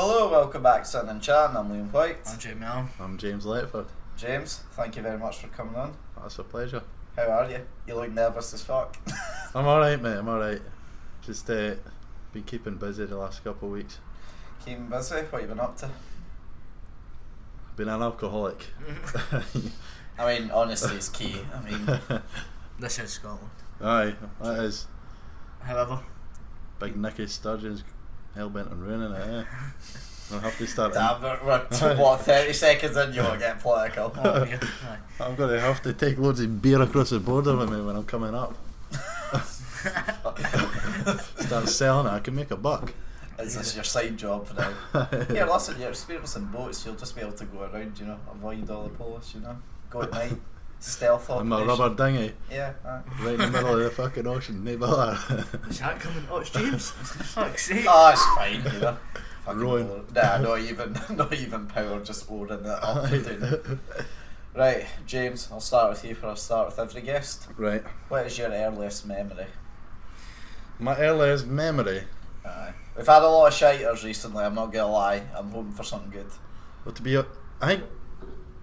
Hello, welcome back to Sitting and Chatting. I'm Liam Whyte. I'm Thayjamieallan. I'm James Letford. James, thank you very much for coming on. That's a pleasure. How are you? You look nervous as fuck. I'm alright, mate, I'm alright. Just been keeping busy the last couple of weeks. Keeping busy? What have you been up to? Been an alcoholic. I mean, honesty is key. I mean, This is Scotland. Aye, that is. However, Big Nicky Sturgeon's hellbent on ruining it, eh? I'll have to start. damn, we're 30 seconds in, you want to get political. oh, yeah, aye. I'm going to have to take loads of beer across the border with me when I'm coming up. Start selling it, I can make a buck. Is this your side job now? Here, listen, you're experienced in boats, you'll just be able to go around, you know, avoid all the police, you know. Go at night, stealth In my operation. rubber dinghy, Yeah, aye. right in the middle of the fucking ocean, no bother. Is that coming? Oh, it's James. Fuck's sake. Oh, it's fine, you know. Fucking Rowing. oar- Nah, not even power, just oaring it up and down. Right, James, I'll start with you for a start with every guest. Right, What is your earliest memory? my earliest memory. Aye. We've had a lot of shiters recently, I'm not gonna lie. I'm hoping for something good. Well, I think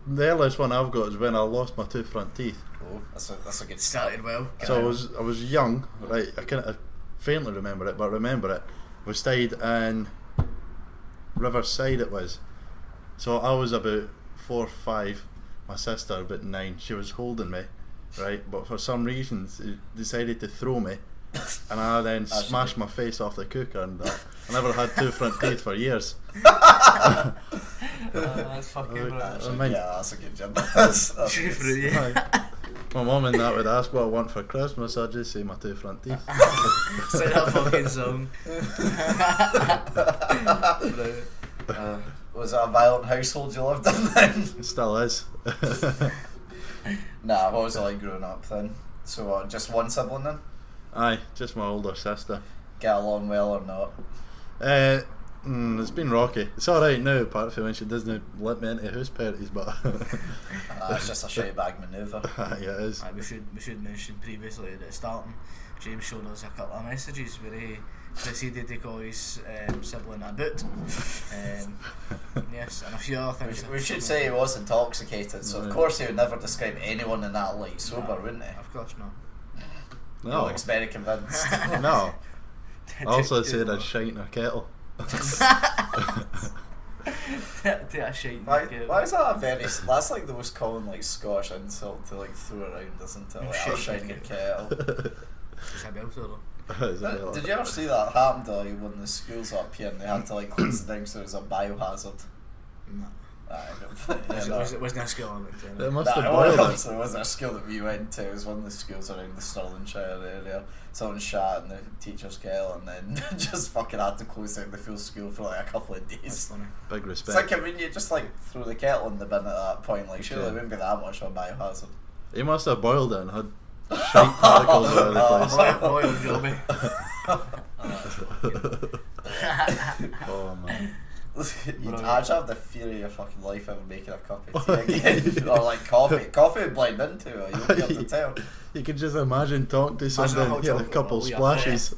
the earliest one I've got is when I lost my two front teeth. Oh, that's a good start. Started well. So I was young, right? I faintly remember it, but I remember it. We stayed in Riverside. It was. So I was about 4 or 5. My sister about 9. She was holding me, right? But for some reason, she decided to throw me, and I then smashed my face off the cooker, and I never had two front teeth for years. That's fucking brilliant. That's a good job. That's True good. for you. Aye. My mum and that would ask what I want for Christmas. I'd just say my two front teeth. Say that fucking song. Brilliant. Was it a violent household you lived in then? It still is. Nah, what was it like growing up then? So just one sibling then? Aye, just my older sister. Get along well or not? It's been rocky. It's alright now, apart from when she doesn't let me into house parties, but It's just a shite bag manoeuvre. aye, it is. Aye, we should mention previously at the starting, James showed us a couple of messages where he proceeded to call his sibling a boot. Yes, and a few other things. We should say he was intoxicated, so of Right. course he would never describe anyone in that light sober, wouldn't he? Of course not. He No, looks very convinced. no. I also said I'd shite in a kettle. To a shite. Why is that a very... That's like the most common like Scottish insult to like throw around, isn't it? Like, I'll shine in your kettle. It's a belter though. Did you ever see that happen to like when the schools up here and they had to like close it down so it was a biohazard? No. It Wasn't a skill on it. It must have it boiled it. wasn't a school that we went to. It was one of the schools around the Stirlingshire area. Someone shot in the teacher's kettle and then just fucking had to close down the full school for like a couple of That's days. funny. Big It's respect. like when you just like throw the kettle in the bin at that point, like surely it wouldn't be that much of a biohazard. He must have boiled it and had shite particles all over the Boy, place. Oh man. You'd actually have the fear of your fucking life ever making a cup of tea again. Or like coffee. Coffee would blend into it, you wouldn't be able to tell. You could just imagine talking to a somebody, hot hear a chocolate couple bottle, yeah. splashes.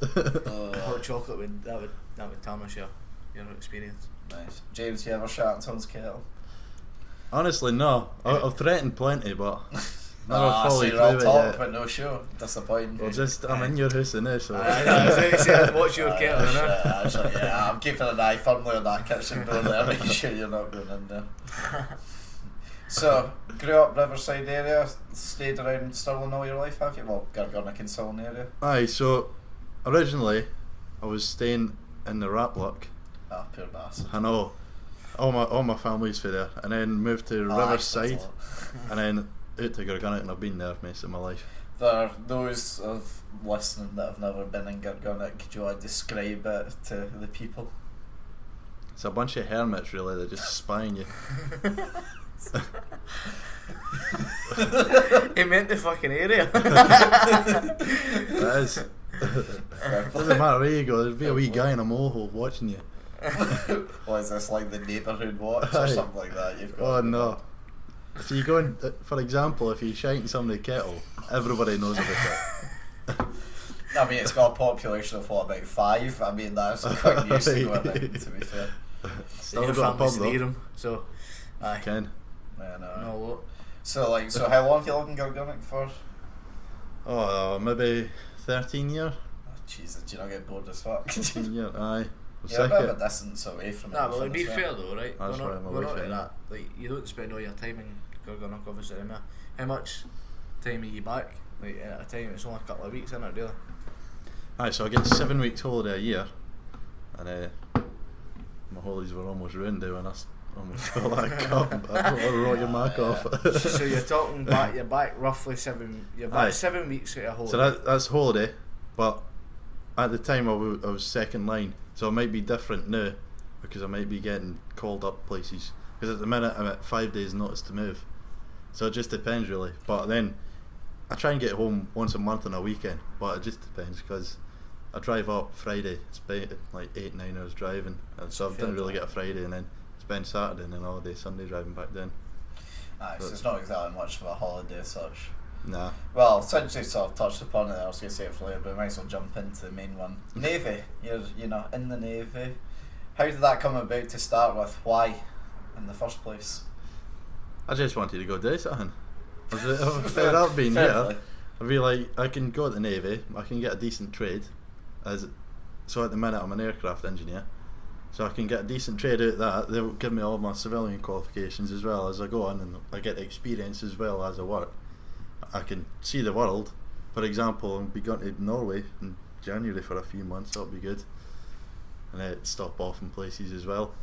hot chocolate would tarnish your experience. Nice. James, you ever shot in someone's kettle? Honestly, no. I've threatened plenty, but never So fully you're all through it talk yet. but no show. Disappointing. Well, I'm in your house now, so. Watch your kettle, you know? Actually, yeah, I'm keeping an eye firmly on that kitchen door there, making sure you're not going in there. So, grew up Riverside area, stayed around Stirling all your life, have you? Well, Gargunnock and Stirling area. Aye, so originally I was staying in the Raplock. Ah, poor bastard. I know. All my family's for there, and then moved to Riverside, Excellent. and then out to Gargunnock, and I've been there most of my life. For those of listening that have never been in Gargunnock, do you want to describe it to the people? It's a bunch of hermits, really, that just spy on you. He meant the fucking area. That is. Doesn't matter where you go, there'll be a wee guy in a molehill watching you. What is this, like the neighbourhood watch or Aye. something like that? You've got. Oh no. If you go in, for example, if you shite in somebody's kettle, everybody knows about it. I mean, it's got a population of what, about 5? I mean, that's quite used to going in, to be fair. Still Your got a family's pub though. near him, so aye. Ken. Yeah, no. No lot. So how long have you lived in Gargunnock for? Maybe 13 years. Oh, Jesus, do you not get bored as fuck? 13 years, aye. You're a bit of a distance away from Nah, it. but like, be fair though, right? That's we're why not, I'm we're away not from like it. that. Like, you don't spend all your time in Gargunnock, obviously. How much time are you back? Like, at a time, it's only a couple of weeks, isn't it, really? Aye, so I get 7 weeks holiday a year, and my holidays were almost ruined there when I almost filled that cup. I don't want to rot your mark off. So you're talking back, you're back roughly 7, you're back Aye. 7 weeks at a holiday. So that's holiday, but at the time I was second line, so it might be different now because I might be getting called up places. Because at the minute I'm at 5 days notice to move, so it just depends really. But then I try and get home once a month on a weekend, but it just depends because I drive up Friday, spend like 8-9 hours driving, and so I didn't really get a Friday, and then spend Saturday and then all day Sunday driving back down. Aye, so it's not exactly much of a holiday as such. Nah. Well, since you sort of touched upon it, I was going to say it for later, but I might as well jump into the main one. Navy, you're in the Navy. How did that come about to start with? Why, in the first place? I just wanted to go do something. Fair up being here. I'd be like, I can go to the Navy, I can get a decent trade, so at the minute I'm an aircraft engineer, so I can get a decent trade out of that. They'll give me all my civilian qualifications as well as I go on, and I get the experience as well as I work. I can see the world. For example, I'll be going to Norway in January for a few months, that'll be good, and then stop off in places as well,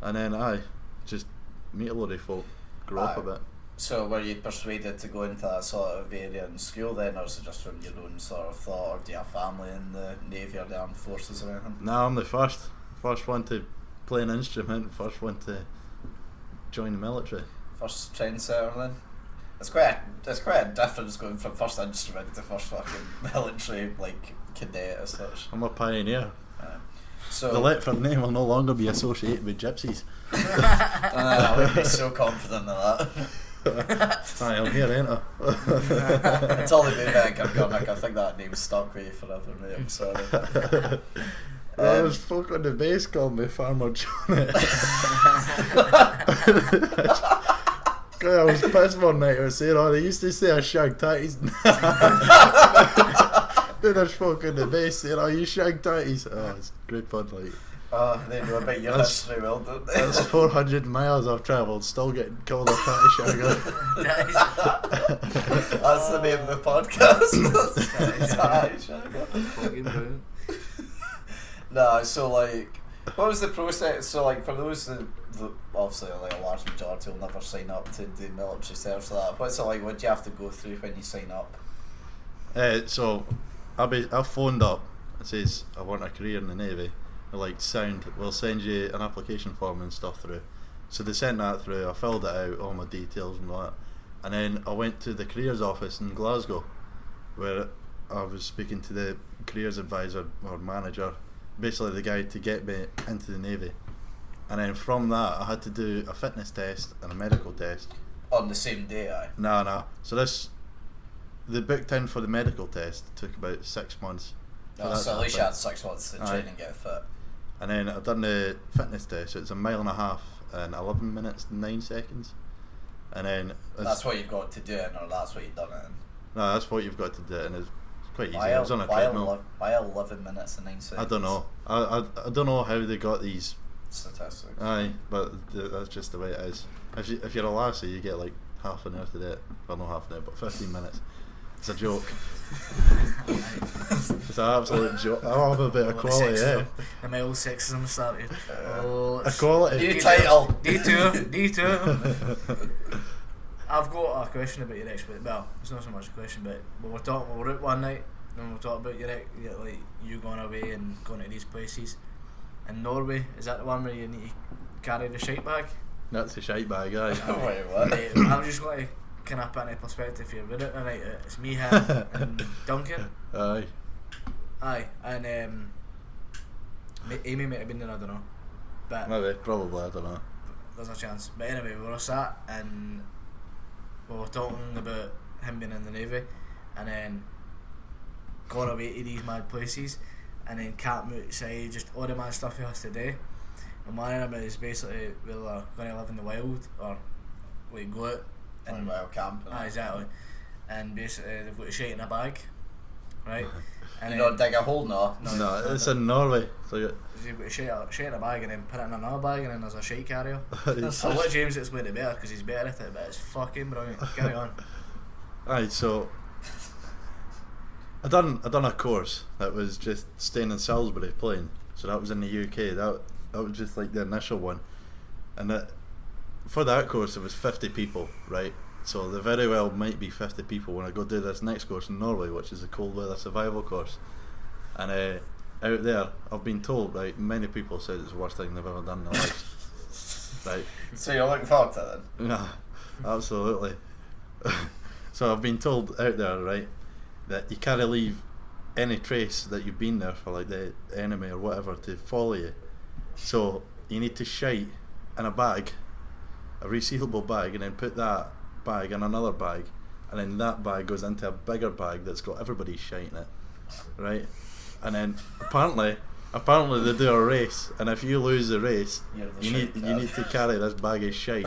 and then just meet a load of folk, grow up a bit. So were you persuaded to go into that sort of area in school then, or is it just from your own sort of thought, or do you have family in the Navy or the Armed Forces or anything? No, I'm the first one to play an instrument, first one to join the military. First trendsetter then? It's quite a difference going from first instrument to first fucking military, like cadet as such. I'm a pioneer. So The Letford name will no longer be associated with gypsies. I wouldn't be so confident of that. Aye, I'm here, ain't I? Until they made it Gargunnock, I think that name stuck with you forever, mate. I'm sorry. There's folk on the base called me Farmer Johnny. I was pissed one night. I was saying, they used to say I shag tatties. Then there's folk on the base saying, you shag tatties. Oh, it's great fun, like. They know about your history well, don't they? That's 400 miles I've travelled, still getting called a Tattie Shagger. That's the name of the podcast. Tattie Shagger. Fucking brilliant. Nah, so like, what was the process? So like, for those that obviously like a large majority will never sign up to do military service like that. What's it like? What do you have to go through when you sign up? So I phoned up and says I want a career in the Navy. We'll send you an application form and stuff through. So they sent that through, I filled it out, all my details and all that. And then I went to the careers office in Glasgow, where I was speaking to the careers advisor or manager, basically the guy to get me into the Navy. And then from that I had to do a fitness test and a medical test. On the same day, aye? No. So the booked in for the medical test took about 6 months. So at least you had 6 months to train and get fit. And then I done the fitness test, so it's 1.5 miles in 11 minutes and 9 seconds. And then that's what you've got to do it, or that's what you've done it in? No, that's what you've got to do it, and it's quite easy. I was on a treadmill. Why 11 minutes and 9 seconds? I don't know. I don't know how they got these statistics. Aye, but that's just the way it is. If you're a lassie, you get like half an hour to do it. Well, not half an hour, but 15 minutes. It's a joke. It's an absolute joke. I have a bit of quality, yeah. And my old sexism started. Equality. New title. D2. I've got a question about your ex, but well, it's not so much a question, but we were out one night and we were talking about your ex, like you going away and going to these places. In Norway, is that the one where you need to carry the shite bag? That's the shite bag, aye. Wait, what? I'm just going to kind of put in perspective here. We're out tonight. It's me, him, and Duncan. Aye. Aye, and Amy might have been there, I don't know. But maybe, probably, I don't know. There's a chance. But anyway, we were sat and we were talking about him being in the Navy and then going away to these mad places and then camping outside, just all the mad stuff he has to do. And one of them is basically whether they're going to live in the wild or like go out In wild camp. exactly. And basically they've got to shite in a bag, right? And You don't dig a hole, no? No, it's in Norway. So you've got to shite in a bag and then put it in another bag and then there's a shite carrier. it's, I'll let James explain it better because he's better at it, but it's fucking brilliant. Carry on. aye, so I done a course that was just staying in Salisbury playing. So that was in the UK. That was just like the initial one, and for that course it was 50 people, right? So there very well might be 50 people when I go do this next course in Norway, which is a cold weather survival course. And out there, I've been told, right, many people said it's the worst thing they've ever done in their lives. Right. So you're looking forward to it then? Yeah, absolutely. So I've been told out there, right, that you can't leave any trace that you've been there for, like the enemy or whatever, to follow you. So you need to shite in a bag, a resealable bag, and then put that bag in another bag, and then that bag goes into a bigger bag that's got everybody's shite in it, right? And then apparently they do a race, and if you lose the race, you need to carry this bag of shite.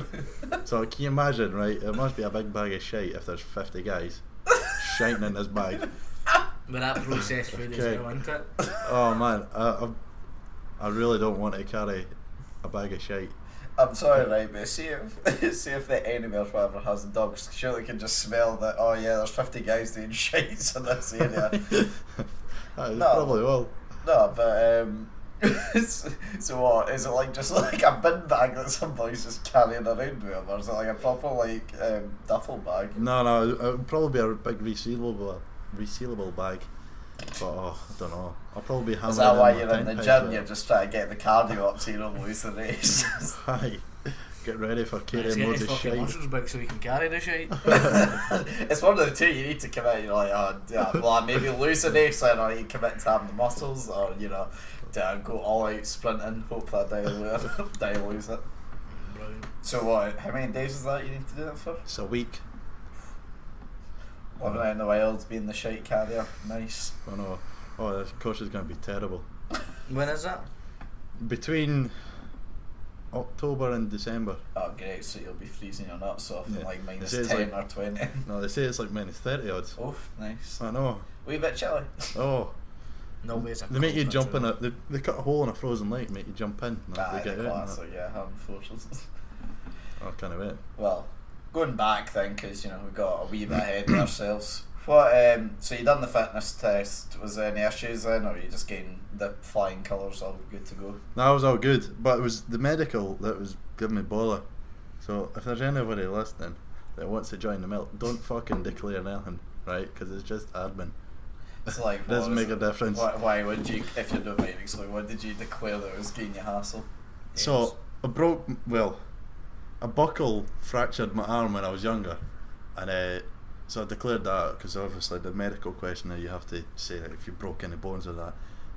So can you imagine, right? It must be a big bag of shite if there's 50 guys shiting in this bag. With that processed food as well, isn't it? Oh man, I really don't want to carry a bag of shite. I'm sorry, right, but see if the enemy or whatever has dogs, surely can just smell that, oh yeah, there's 50 guys doing shites in this area. Probably will. No, but so what, is it like just like a bin bag that somebody's just carrying around with them, or is it like a proper like duffel bag? No, it would probably be a big resealable bag. But I don't know. I'll probably be hammering. Is that why in you're my in the tent gym? peg You're just trying to get the cardio up so you don't lose the race. Aye. Get ready for Let's carrying get loads his of fucking shite. muscles big so he can carry the shite. It's one of the two. You need to commit. You're like, oh, yeah, well, I maybe lose the race, or I need to commit to having the muscles, or to go all out sprinting. Hope that day I lose it. Brilliant. So what? How many days is that you need to do it for? It's a week. Living out in the wilds, being the shite carrier. Nice. I know. Oh, this course is going to be terrible. When is that? Between October and December. Oh great, so you'll be freezing your nuts off in like minus They say 10 it's or 20. No, they say it's like minus 30 odds. Oh, nice. I know. Wee bit chilly. Oh. No ways. They make you jump in it. They cut a hole in a frozen lake, make you jump in. Aye, They the get out. classic, yeah, having forces. I can't wait. Well, going back then, because we've got a wee bit ahead of ourselves. What? So you done the fitness test? Was there any issues then, or were you just getting the flying colours all good to go? That was all good, but it was the medical that was giving me bother. So if there's anybody listening that wants to join the milk, don't fucking declare nothing, right? Because it's just admin. It's like Doesn't make a difference. Why would you, if you don't mind explaining, what did you declare that was giving you hassle? So a buckle fractured my arm when I was younger, and so I declared that because obviously the medical questionnaire you have to say that if you broke any bones or that.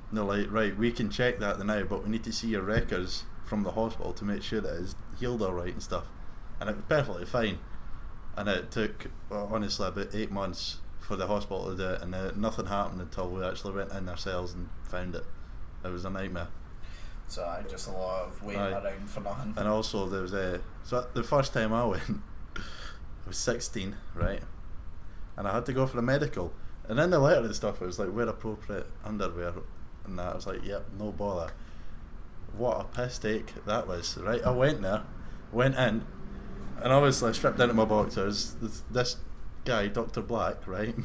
And they're like, right, we can check that now, but we need to see your records from the hospital to make sure that it's healed all right and stuff. And it was perfectly fine. And it took honestly about 8 months for the hospital to do it, and nothing happened until we actually went in ourselves and found it. It was a nightmare. So just a lot of waiting around for nothing. And also there was so the first time I went, I was 16, right? And I had to go for a medical. And in the letter and stuff, it was like, wear appropriate underwear and that. I was like, yep, no bother. What a piss take that was, right? I went there, went in, and obviously stripped into my boxers. This guy, Dr. Black, right?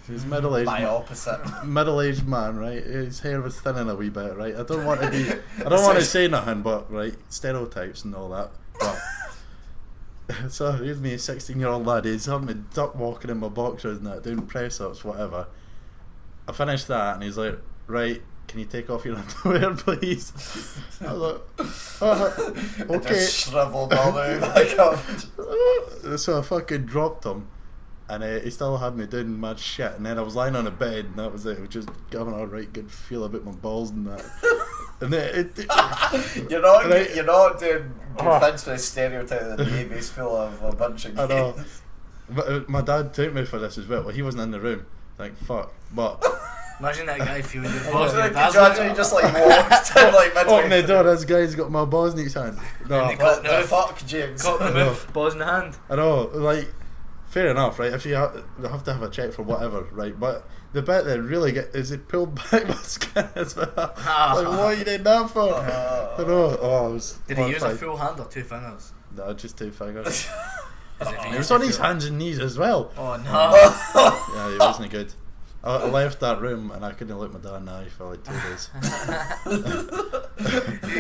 He's middle-aged. My opposite. Middle-aged man, right? His hair was thinning a wee bit, right? I don't want to say nothing, but right, stereotypes and all that. But so here's me, 16-year-old lad. He's having me duck walking in my boxers and that, doing press-ups, whatever. I finished that, and he's like, right, can you take off your underwear, please? I was like, okay. Just shriveled all the way back up. So I fucking dropped him, and he still had me doing mad shit. And then I was lying on a bed, and that was it. It was just giving a right good feel about my balls and that. And then you're not doing good things for the stereotype that the Navy's full of a bunch of I know. gays. But my dad took me for this as well. Well, he wasn't in the room. Thank fuck. But Imagine that guy feeling your I balls was in your like, dad's gradually just like walked to like Open midway. the door, this guy's got my balls in his hand. No, And they What No. the fuck, James? Caught the mouth, balls in the hand. I know, like, fair enough, right? If you have to have a check for whatever, right? But the bit that really is it pulled back my skin as well. Like, what are you doing that for? I know. Oh, it was Did he use a horrifying. full hand or 2 fingers? No, just 2 fingers. As if he It used was to on his feel- hands and knees as well. Oh no. Yeah, he wasn't good. I left that room and I couldn't look my dad in the eye for like 2 days.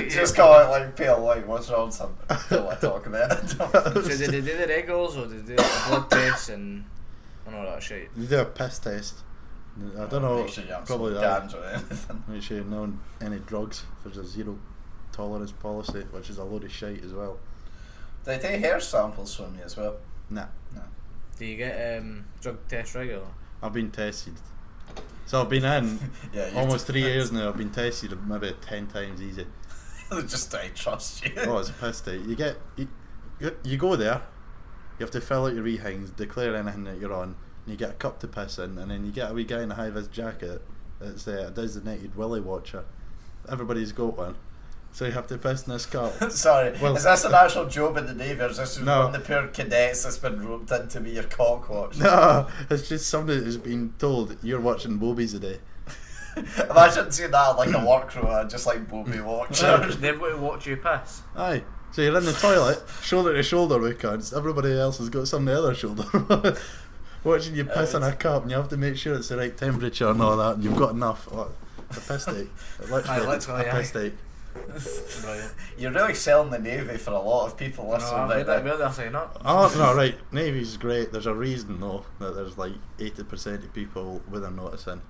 Just call it like pale white. What's wrong, son? Don't want to talk about it. So did they do the regulars or did they do the blood tests and all that shit? You do a piss test. I don't know. Make sure you haven't Probably smoked that. gans or anything. Make sure you're not on any drugs. There's a zero tolerance policy, which is a load of shite as well. They take hair samples from you as well. Nah, Do you get drug tests regular? I've been tested. So I've been in Yeah, you almost 3 years now. I've been tested maybe 10 times easy. Just I trust you. Oh, it's a piss take. You go there. You have to fill out your wee-hings, declare anything that you're on, and you get a cup to piss in, and then you get a wee guy in a high-vis jacket that's a designated willy watcher. Everybody's got one. So you have to piss in this cup. Sorry, Well- is this an actual job in the Navy, or is this No. one of the poor cadets that's been roped in to be your cock watch? No, it's just somebody who's been told you're watching Bobies a day. Imagine seeing that like a work crew, just like Bobby watcher. They've got to watch you piss. Aye. So you're in the toilet, shoulder to shoulder with cunts. Everybody else has got some on the other shoulder. Watching you piss in a cup, and you have to make sure it's the right temperature and all that, and you've got enough. Oh, it's a piss take. Literally, a piss take. Brilliant. You're really selling the Navy for a lot of people No, listening I've right heard that now. they're saying that. Oh, no, right. Navy's great. There's a reason, though, that there's like 80% of people with a notice in.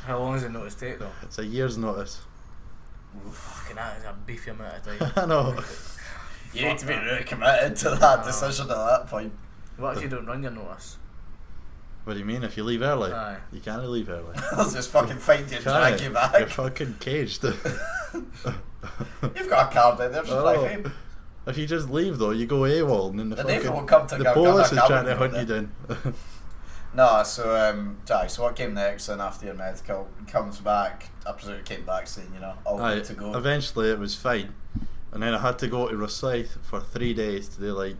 How long does the notice take though? It's a year's notice. Fucking that is a beefy amount of time. I know. You need to be really committed to that decision at that point. What if you don't run your notice? What do you mean? If you leave early? Aye. You can't leave early. They'll just fucking find you and drag you You're back. fucking caged. You've got a card in there, just Oh. drive him. If you just leave though, you go AWOL and then the Navy fucking will come to the Gargana police is Cabin trying to for hunt you that. down. No, so so what came next then after your medical? Comes back, I presume it came back saying, all Aye, good to go. eventually it was fine, and then I had to go to Rosyth for 3 days to do like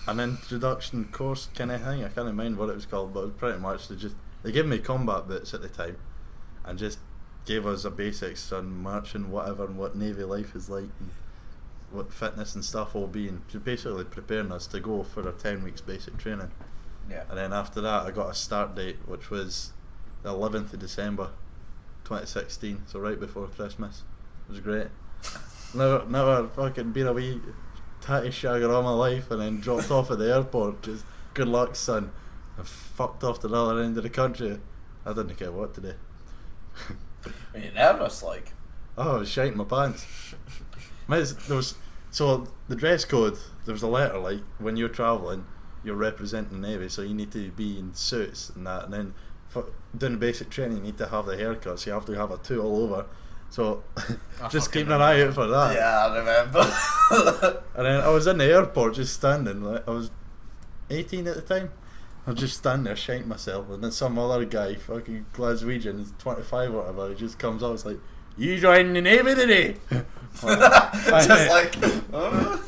an introduction course kind of thing. I can't remember what it was called, but it was pretty much they gave me combat boots at the time, and just gave us a basics on marching, whatever, and what Navy life is like, and what fitness and stuff will be, and just basically preparing us to go for our 10 weeks basic training. Yeah. And then after that I got a start date, which was the 11th of December 2016, so right before Christmas. It was great. Never fucking been a wee Tattie Shagger all my life, and then dropped off at the airport, just good luck son. I fucked off to the other end of the country. I didn't care what to do. Were you nervous, like? Oh, I was shiting my pants. So the dress code, there was a letter like, when you're travelling, you're representing the Navy, so you need to be in suits and that, and then for doing the basic training you need to have the haircut, so you have to have a two all over, so just keeping an eye out for that. Yeah, I remember. And then I was in the airport just standing, like, I was 18 at the time, I was just standing there shiting myself, and then some other guy, fucking Glaswegian, he's 25 or whatever, he just comes up, it's like, "You joining the Navy today?" Just like,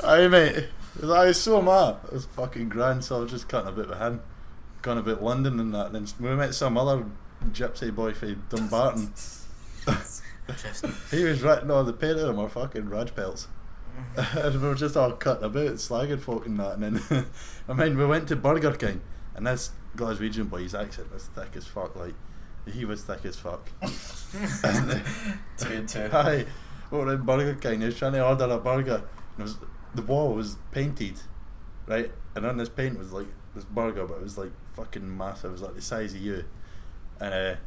Aye mate, I was so mad. It was fucking grand, so I was just cutting a bit with him, going about London and that, and then we met some other gypsy boy from Dumbarton. Interesting. He was written on the pair of them were fucking Raj pelts. And we were just all cutting about, slagging folk and that, and then I mean we went to Burger King, and this Glaswegian boy, his accent was thick as fuck, like he was thick as fuck. And, 2 and 2. aye, we were in Burger King, he was trying to order a burger, and the wall was painted, right, and on this paint was like this burger, but it was like fucking massive, it was like the size of you, and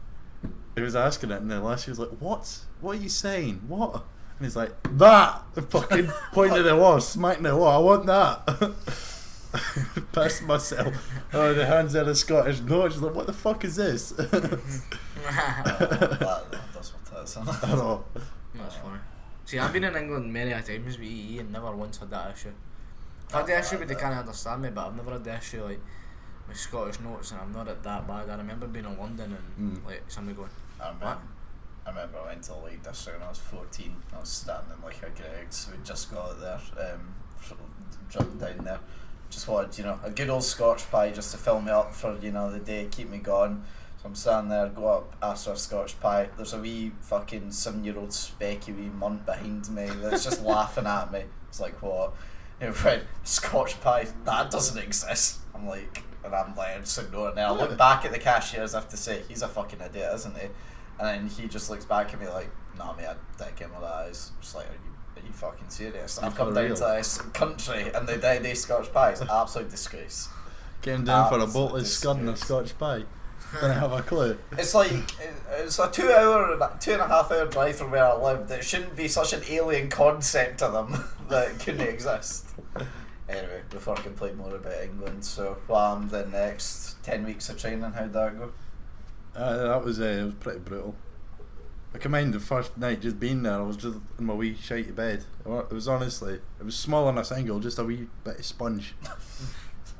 he was asking it, and the lassie was like, what are you saying, what? And he's like, that, the fucking point of the wall, smacking the wall, I want that. Pissed myself. Oh, the hands in a Scottish note, she's like, what the fuck is this? That's what it is. I don't know. That's funny. See, I've been in England many a times with EE and never once had that issue. I've had the issue but they can't understand me, but I've never had the issue like with Scottish notes, and I'm not at that bad. I remember being in London and like somebody going, I remember I went to the Lake District when I was 14. I was standing like a Greg's. We just got there, jumping down there. Just wanted, a good old Scotch pie just to fill me up for, the day, keep me going. So I'm standing there, go up, ask for a Scotch pie. There's a wee fucking 7-year-old specky wee munt behind me that's just laughing at me. It's like, what? Right, Scotch pie, that doesn't exist. I'm like, just ignoring it. I look back at the cashier as if to say, he's a fucking idiot, isn't he? And then he just looks back at me like, nah mate, I dick him with that eyes. Just like, are you fucking serious? I've come down to this country and they do Scotch pie. It's an absolute disgrace. Came down for a bowl of scud and a Scotch pie. Didn't have a clue. It's like, it's a 2.5 hour drive from where I lived. It shouldn't be such an alien concept to them that it couldn't exist. Anyway, before I complain more about England, so the next 10 weeks of training, how'd that go? It was pretty brutal. I can mind the first night just being there. I was just in my wee shitey bed. It was honestly, it was smaller than a single, just a wee bit of sponge.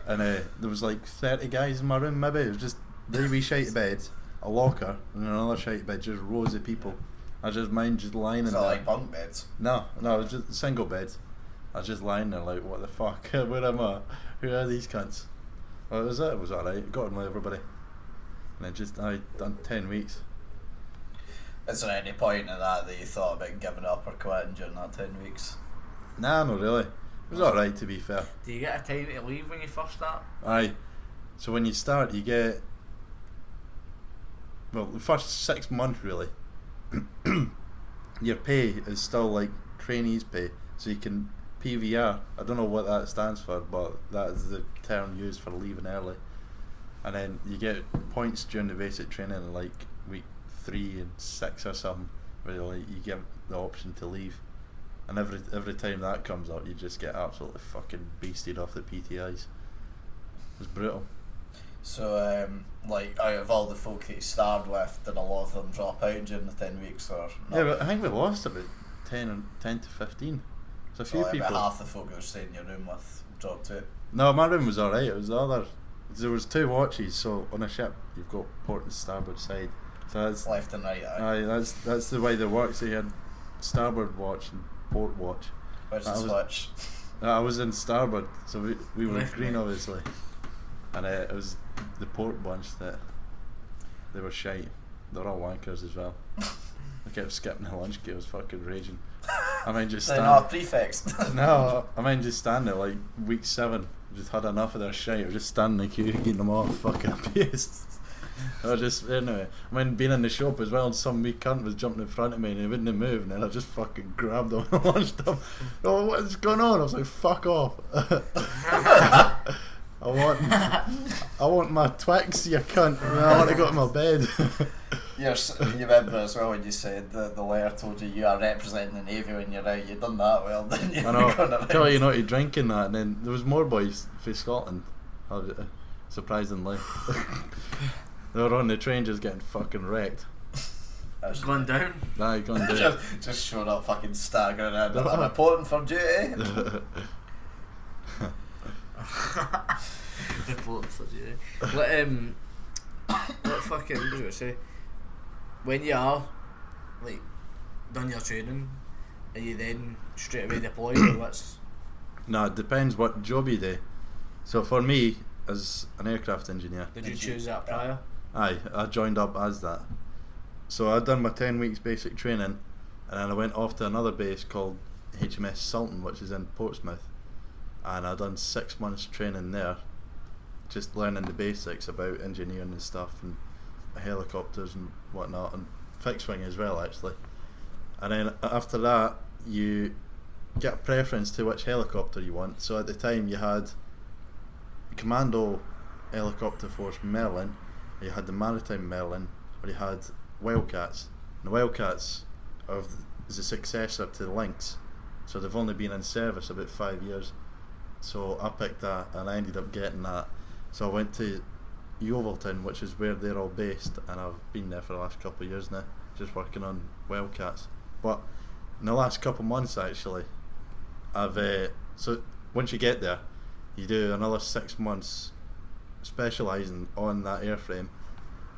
And there was like 30 guys in my room. Maybe it was just the wee shitey bed, a locker, and another shitey bed, just rows of people. I just mind just lying in there. Like bunk beds? No, it was just single beds. I was just lying there like, what the fuck? Where am I? Who are these cunts? Well, it was alright. Got on with everybody. And I done 10 weeks. Is there any point in that you thought about giving up or quitting during that 10 weeks? Nah, not really. It was alright, to be fair. do you get a time to leave when you first start? Aye. So when you start, you get, well, the first 6 months really, your pay is still like trainees pay. So you can PVR, I don't know what that stands for, but that is the term used for leaving early. And then you get points during the basic training, like week 3 and 6 or something, where like you get the option to leave. And every time that comes up, you just get absolutely fucking beasted off the PTIs. It's brutal. So, like, out of all the folk that you starred with, did a lot of them drop out during the 10 weeks, or not? Yeah, but I think we lost about 10 to 15. There's a few people. About half the folk that were staying in your room with dropped out. No, my room was alright. It was the other. There was 2 watches, so on a ship you've got port and starboard side. So that's left and right. that's the way they work. So you had starboard watch and port watch. Which is which? I was in starboard, so we were Left, green mate. obviously, and it was the port bunch that they were shite. They're all wankers as well. I kept skipping the lunch queue. I was fucking raging. I mean, just They're stand. not prefects. No, I mean just stand there like week 7. Just had enough of their shit. I was just standing in the queue, getting them all fucking abused. I just anyway. I mean, being in the shop as well, and some wee cunt was jumping in front of me and he wouldn't move, and then I just fucking grabbed him and launched him. Oh, what's going on? I was like, fuck off. I want my Twix, you cunt. I want to go to my bed. You remember as well when you said the letter told you are representing the Navy when you're out. You done that well, didn't you? I know. Tell you not to drink in that, and then there was more boys from Scotland. Surprisingly, they were on the train just getting fucking wrecked. Gone down? Nah, gone down. just showing up fucking staggering in. I'm reporting for duty. Reporting for duty. What fucking, what was I going to say? When you are, like, done your training, are you then straight away deployed, or what's... No, it depends what job you do. So for me, as an aircraft engineer... Did you choose that prior? Aye, I joined up as that. So I'd done my 10 weeks basic training, and then I went off to another base called HMS Sultan, which is in Portsmouth. And I'd done 6 months training there, just learning the basics about engineering and stuff, and helicopters and whatnot, and fixed wing as well actually. And then after that you get a preference to which helicopter you want. So at the time you had Commando Helicopter Force Merlin, you had the Maritime Merlin, or you had Wildcats. And the Wildcats is a successor to the Lynx, so they've only been in service about 5 years. So I picked that and I ended up getting that. So I went to Yeovilton, which is where they're all based, and I've been there for the last couple of years now, just working on Wildcats. But in the last couple of months actually, I've so once you get there, you do another 6 months specialising on that airframe,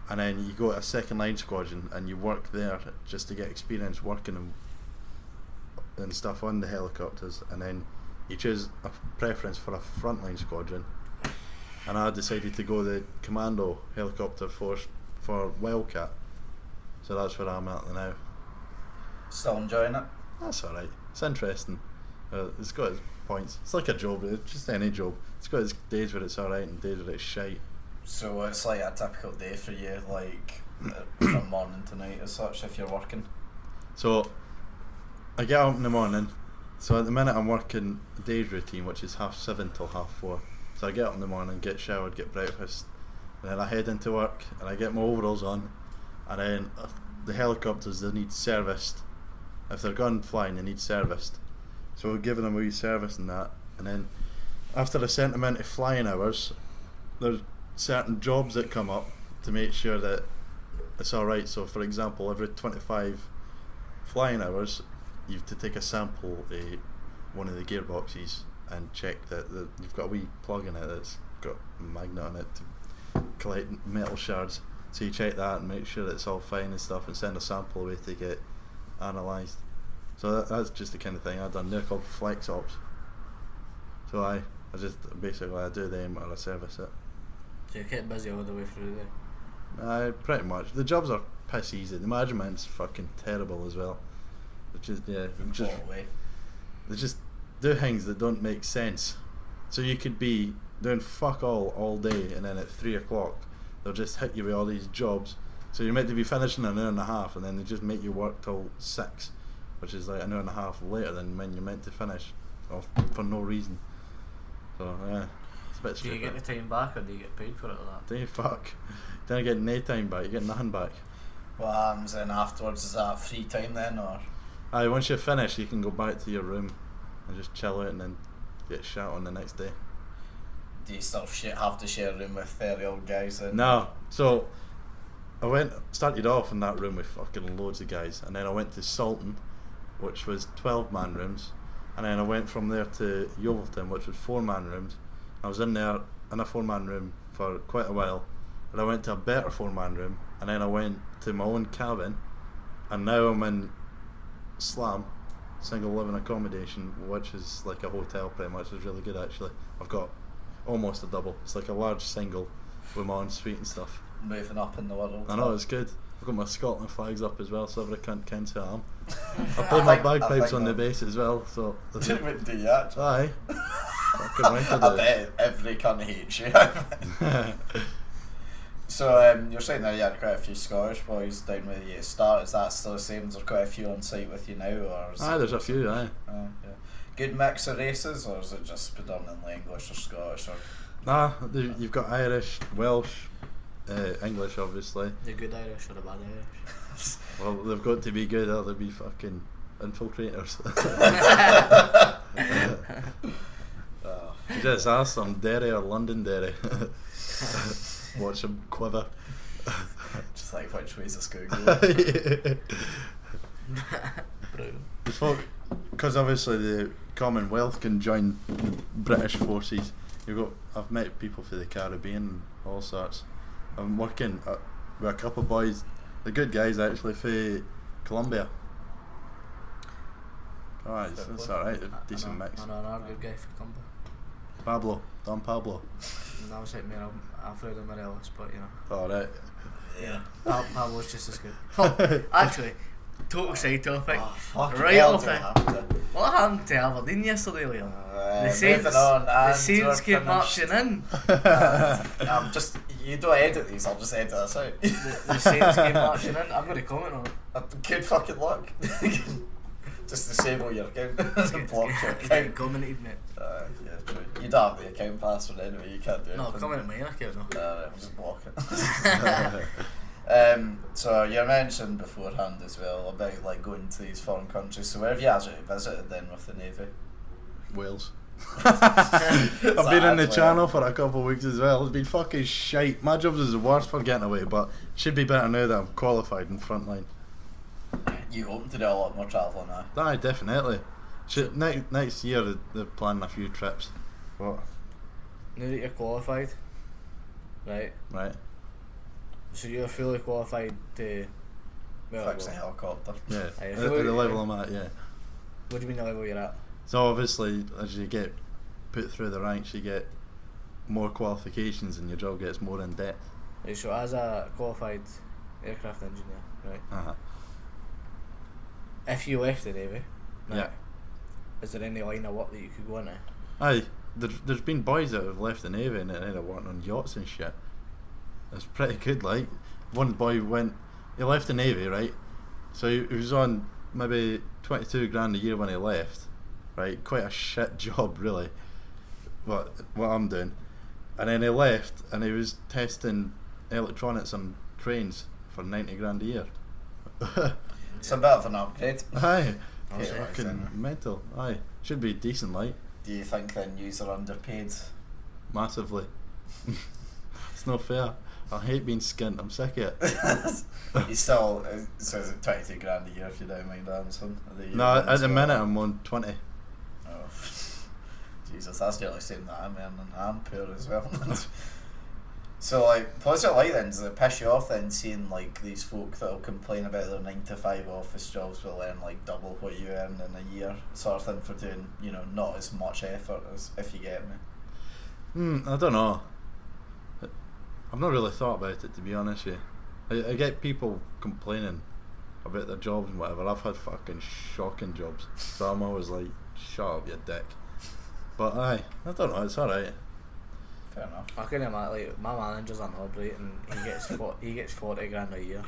and then you go to a second line squadron and you work there just to get experience working and stuff on the helicopters, and then you choose a preference for a frontline squadron. And I decided to go the commando helicopter force for Wildcat, so that's where I'm at now. Still enjoying it? That's alright. It's interesting. It's got its points. It's like a job. It's just any job. It's got its days where it's alright and days where it's shite. So it's like a typical day for you, like from morning to night as such, if you're working? So I get up in the morning. So at the minute I'm working a day's routine, which is 7:30 till 4:30. So I get up in the morning, get showered, get breakfast, and then I head into work and I get my overalls on, and then the helicopters, they need serviced. If they're gone flying, they need serviced. So we're giving them a wee service and that, and then after I sent them into flying hours, there's certain jobs that come up to make sure that it's alright. So for example, every 25 flying hours you have to take a sample of one of the gearboxes and check that you've got a wee plug in it that's got a magnet on it to collect metal shards. So you check that and make sure that it's all fine and stuff, and send a sample away to get analysed. So that's just the kind of thing I've done. They're called flex ops. So I just basically I do them or I service it. So you're getting busy all the way through there? Pretty much. The jobs are piss easy. The management's fucking terrible as well. It's just they just do things that don't make sense. So you could be doing fuck all day, and then at 3 o'clock they'll just hit you with all these jobs. So you're meant to be finishing in an hour and a half, and then they just make you work till 6, which is like an hour and a half later than when you're meant to finish, for no reason. So yeah, it's a bit Do you stupid. get the time back, or do you get paid for it or that? Do you fuck? Don't get no time back, you get nothing back. What happens then afterwards? Is that free time then, or? Aye, once you finish you can go back to your room and just chill out and then get shot on the next day. Do you still have to share a room with 30 old guys then? No. So I started off in that room with fucking loads of guys, and then I went to Salton, which was 12-man rooms, and then I went from there to Yeovilton, which was 4-man rooms. I was in there in a 4-man room for quite a while, and I went to a better 4-man room, and then I went to my own cabin, and now I'm in Slam, single living accommodation, which is like a hotel pretty much. It's really good actually. I've got almost a double. It's like a large single with my own suite and stuff. Moving up in the world. I know, it's good. I've got my Scotland flags up as well, so every cunt kens who I am. I play my bagpipes on the bass as well, so... Do you actually? Aye. Fucking right to do. I bet every cunt hates you. So you're saying there you had quite a few Scottish boys down with you at the start. Is that still the same? Is there quite a few on site with you now? Or is Aye, there's a few, aye. Yeah. Good mix of races, or is it just predominantly English or Scottish? Or? Nah, you've got Irish, Welsh, English obviously. The good Irish or the bad Irish? Well, they've got to be good or they'll be fucking infiltrators. Just ask them Derry or Londonderry. Watch them quiver. Just like which way's this going to go? Because obviously the Commonwealth can join British forces. I've met people for the Caribbean and all sorts. I'm working with a couple of boys, the good guys actually, for Colombia. Alright, it's alright, a decent mix. I know another good guy for Colombia. Pablo, Don Pablo. That was like me and Alfredo Morelos, but you know. Alright. Yeah. Pablo's just as good. Oh, actually, total side topic. Right off it. What happened to Aberdeen yesterday, Liam? The Saints came marching in. You don't edit these, I'll just edit this out. The Saints came marching in. I'm going to comment on it. Good fucking luck. Just disable your account. Block your account. Commented, mate. Yeah, true. You don't have the account password anyway, you can't do it. No, comment on my account, no. I'll just block it. So you mentioned beforehand as well about like going to these foreign countries. So where have you actually visited then with the Navy? Wales. I've been in the Channel for a couple of weeks as well. It's been fucking shite. My job is the worst for getting away, but should be better now that I'm qualified in frontline. You hoping to do a lot more travelling now? Aye, definitely. Next year they're planning a few trips. What? Now that you're qualified, Right. Right. So you're fully qualified to... Fix a helicopter. Yeah. Aye, At if the you- level I'm at, yeah. What do you mean the level you're at? So obviously, as you get put through the ranks, you get more qualifications and your job gets more in depth. Right, so as a qualified aircraft engineer, right? Uh-huh. If you left the Navy, right, Yeah. is there any line of work that you could go into? Aye, there's been boys that have left the Navy and ended up working on yachts and shit. It's pretty good, like. One boy he left the Navy, right? So he was on maybe 22 grand a year when he left, right? Quite a shit job, really, what I'm doing. And then he left and he was testing electronics on trains for 90 grand a year. It's a bit of an upgrade. Aye, I'll it's say it, fucking mental. Aye, should be decent, like. Do you think then yous are underpaid? Massively. It's not fair. I hate being skint. I'm sick of it. You still, so is it 22 grand a year if you don't mind answering? No, at the minute I'm on 20. Oh. Jesus, that's nearly saying that I'm earning, I'm poor as well. So like, what's it like then? Does it piss you off then seeing like these folk that'll complain about their 9 to 5 office jobs will earn like double what you earn in a year, sort of thing, for doing, you know, not as much effort as, if you get me? I don't know. I've not really thought about it, to be honest with you. I get people complaining about their jobs and whatever. I've had fucking shocking jobs, so I'm always like, shut up, you dick. But aye, I don't know, it's alright. Fair enough. I can imagine, like, my manager's an Aubrey and he gets 40 grand a year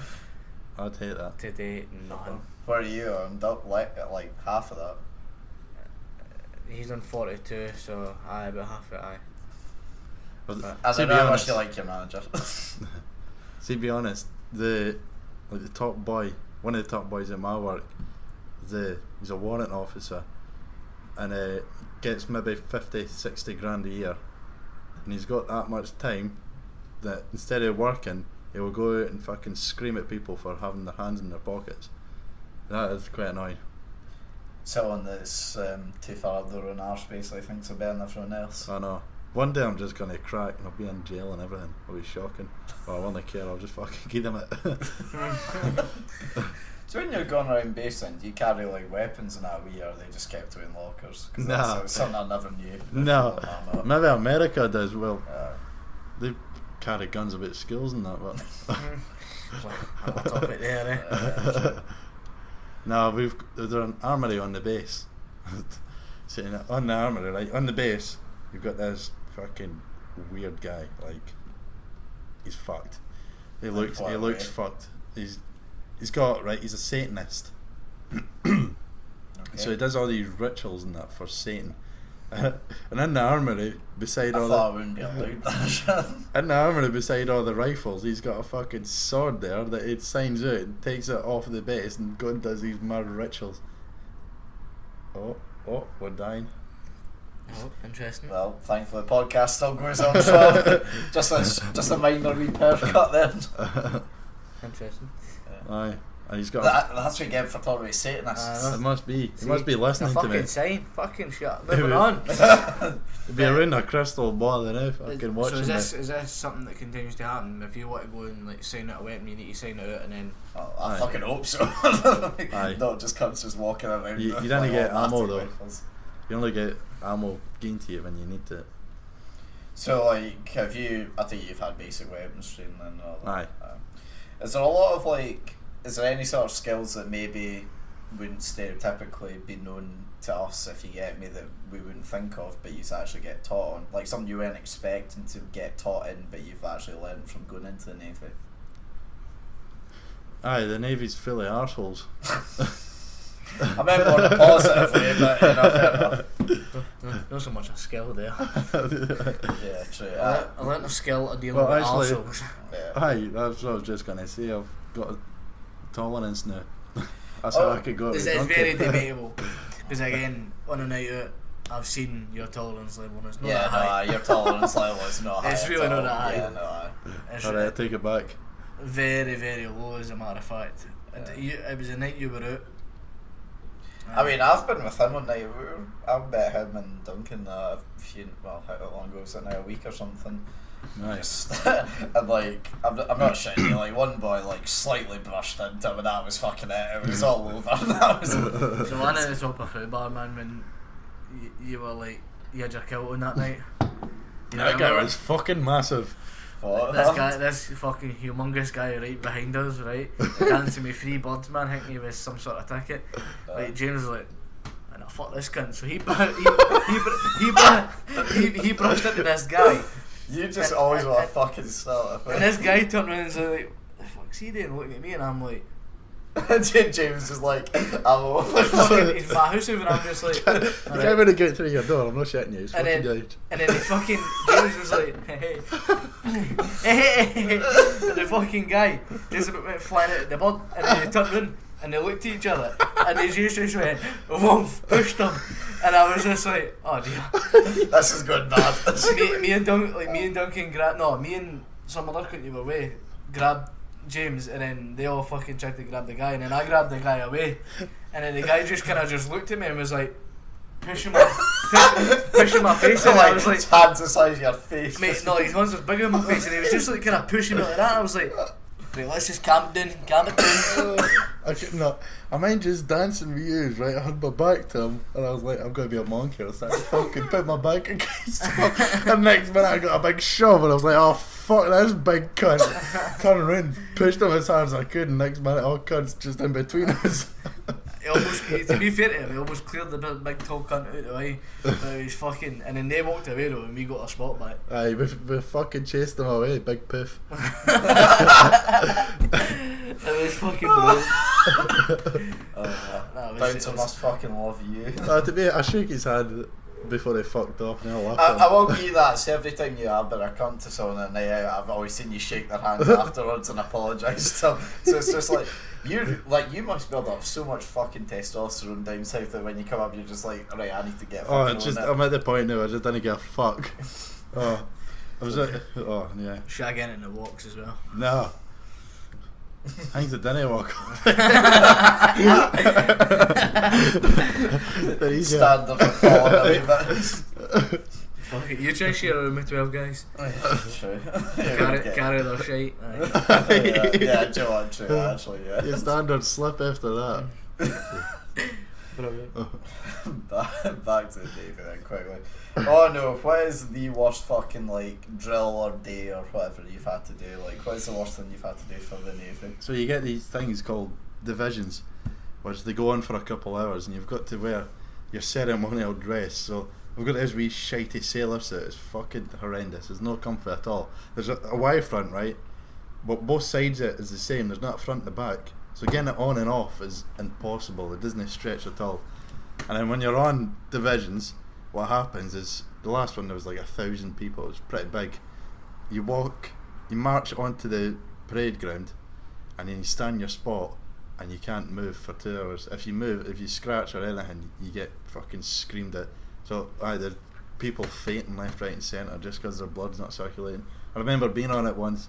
I'd hate that. to date nothing. Where are you on? Like half of that? He's on 42, so aye, about half it, aye. But I see, don't be know how much honest, you like your manager. see, be honest, the top boy, one of the top boys at my work, he's a warrant officer, and gets maybe 50, 60 grand a year, and he's got that much time that instead of working, he will go out and fucking scream at people for having their hands in their pockets. That is quite annoying. Someone that's too far up their own arse basically thinks they're better than everyone else. I know. One day I'm just gonna crack and I'll be in jail and everything. It'll be shocking. Well, I won't care. I'll just fucking give them it. So when you're going around base then, do you carry like weapons and that wee, or are they just kept in lockers? 'Cause Nah. that's something I never knew. No, maybe America does. Well, Uh, they carry guns about skills and that, but I'll top it there, eh? no, there's an armory on the base. Sitting on the armory, right on the base, you've got this fucking weird guy. Like, he's fucked. He looks fucked. He's got, right, he's a Satanist. okay. So he does all these rituals and that for Satan. And in the armory, beside I all thought I wouldn't be allowed that shit. in the armory beside all the rifles, he's got a fucking sword there that he signs out and takes it off the base and goes and does these mad rituals. Oh, we're dying. Oh, interesting. Well, thankfully the podcast still goes on, so just a minor wee perf cut then. Interesting. Aye, and he's got. That's what you get for talking about Satanists. It must be. See, He must be listening a to me. fucking sign. Fucking shut. Moving on. He'd be around a crystal ball now, fucking So watching is me. this something that continues to happen? If you want to go and like sign out a weapon, you need to sign it out and then. Oh, I Aye. fucking hope so. Aye. Not just cunts just walking around. You with, don't like, get automatic ammo, though. rifles. You only get ammo given to you when you need it. So, like, I think you've had basic weapons training and all that. Aye. Is there a lot of, like, is there any sort of skills that maybe wouldn't stereotypically be known to us, if you get me, that we wouldn't think of, but you actually get taught on? Like, something you weren't expecting to get taught in, but you've actually learned from going into the Navy? Aye, the Navy's full of arseholes. I meant more in a positive way, but you know, fair enough. Not so much a skill there. Yeah, true. I learnt a skill of dealing Well, with actually- arseholes. Yeah. Aye, that's what I was just gonna say. I've got a tolerance now. That's how I could go. It's with very drunken. debatable. Because again, on a night out, I've seen your tolerance level and it's not Yeah, that no, high. your tolerance level is not high. It's at really not all. that high. Yeah, no, aye. It's Alright, I take it back. very, very low as a matter of fact. It was a night you were out. I mean, I've been with him one night. I've met him and Duncan how long ago was it now? A week or something. Nice. And like, I'm not shitting you, like one boy like slightly brushed into him and that was fucking it. It was all over. And that was So one at the top of food bar, man, when you were like, you had your kilt on that night. You That guy was fucking massive. what? This fucking humongous guy right behind us, right, dancing with 3 birds, man, thinking he was some sort of ticket. Like James was like, "Man, fuck this cunt." So he brushed into this guy. You just always want to fucking start. And this guy turned around and was like, "The fuck's he doing?" Looking at me, and I'm like, James is like, I'm over. he's my house over, and I'm just like, You can't even get through your door. I'm not shitting you. It's And fucking then- dead. and then the fucking James was like, "Hey, hey," and the fucking guy just went flying out of the bird, and then they turned around and they looked at each other, and they just went, "Woof," pushed him, and I was just like, "Oh dear." This is going bad. me and Duncan me and some other cunt you were away grabbed James, and then they all fucking tried to grab the guy, and then I grabbed the guy away, and then the guy just kind of just looked at me and was like pushing my face, So and like, I was like, his hands the size of your face. "Mate, no, his ones was bigger than my face," and he was just like kind of pushing me like that. I was like, "Right, let's just calm it down." I could not. I mind just dancing with you, right? I had my back to him, and I was like, I'm going to be a monkey. I started fucking put my back against him. And next minute, I got a big shove, and I was like, oh, fuck this big cunt. Turned around, pushed him as hard as I could, and next minute, all cunts just in between us. To be fair to him, he almost cleared the big tall cunt out of the way. But he was fucking, and then they walked away though, and we got a spot back. Aye, we fucking chased him away, big poof. It was fucking brilliant. Bouncer must fucking love you. To be I shook his hand before he fucked off, and I laughed at him. I will give you that. So every time you have been a cunt to someone at night out, I've always seen you shake their hand afterwards and apologise to them. So it's just like you must build up so much fucking testosterone down south that when you come up you're just like, right, I need to get fucking I'm at the point now I just didn't give a fuck. I was yeah. Shagging in the walks as well. No. Things that didn't walk. Standard for falling a wee bit. Fuck it, you try to share a room with 12 guys. True. Carry their shite. Yeah, Joe, I'm true, actually, yeah. Your standard slip after that. Brilliant. Back to the Davey then, quickly. Oh no, what is the worst fucking like drill or day or whatever you've had to do? Like, what is the worst thing you've had to do for the Navy? So you get these things called divisions, which they go on for a couple hours, and you've got to wear your ceremonial dress. So we've got this wee shitey sailor suit. It's fucking horrendous. There's no comfort at all. There's a Y front, right? But both sides of it is the same. There's not a front and a back. So getting it on and off is impossible. It doesn't stretch at all. And then when you're on divisions, what happens is, the last one there was like 1,000 people. It was pretty big. You march onto the parade ground, and then you stand your spot, and you can't move for 2 hours. If you scratch or anything, you get fucking screamed at. So either people fainting left, right and centre just because their blood's not circulating. I remember being on it once.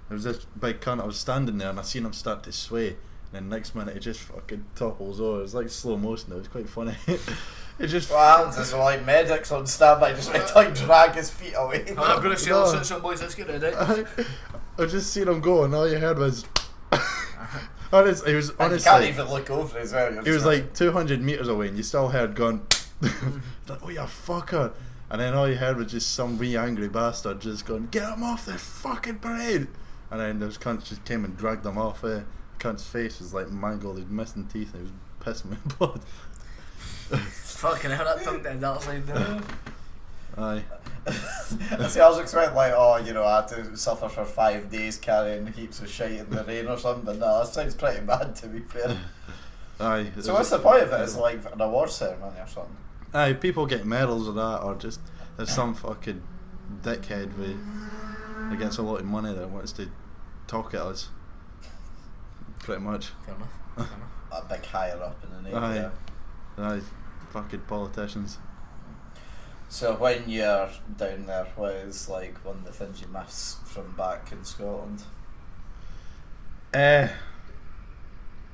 There was this big cunt. I was standing there and I seen him start to sway, and then next minute it just fucking topples over. It was like slow motion. It was quite funny. It just. What happens is like medics on standby just went to like drag his feet away. I'm going to say, let's some boys, let's get ready. I just seen him go, and all you heard was. Honestly, he was honestly. You can't even look over as well. He was like 200 metres away, and you still heard going. Like, oh, you fucker. And then all you heard was just some wee angry bastard just going, get him off the fucking parade. And then those cunts just came and dragged him off. The cunt's face was like mangled, he was missing teeth, and he was pissing with blood. Fucking hell, that tongue did that side there. Aye. See, I was expecting like, oh, you know, I had to suffer for 5 days carrying heaps of shit in the rain or something, but no, that sounds pretty bad to be fair. Aye. So what's the point of it? It's like an award ceremony or something? Aye, people get medals or that, or just there's some fucking dickhead that gets a lot of money that wants to talk at us. Pretty much. Fair enough. A big higher up in the Navy. Aye. Yeah. Aye, fucking politicians. So when you're down there, what is like one of the things you miss from back in Scotland?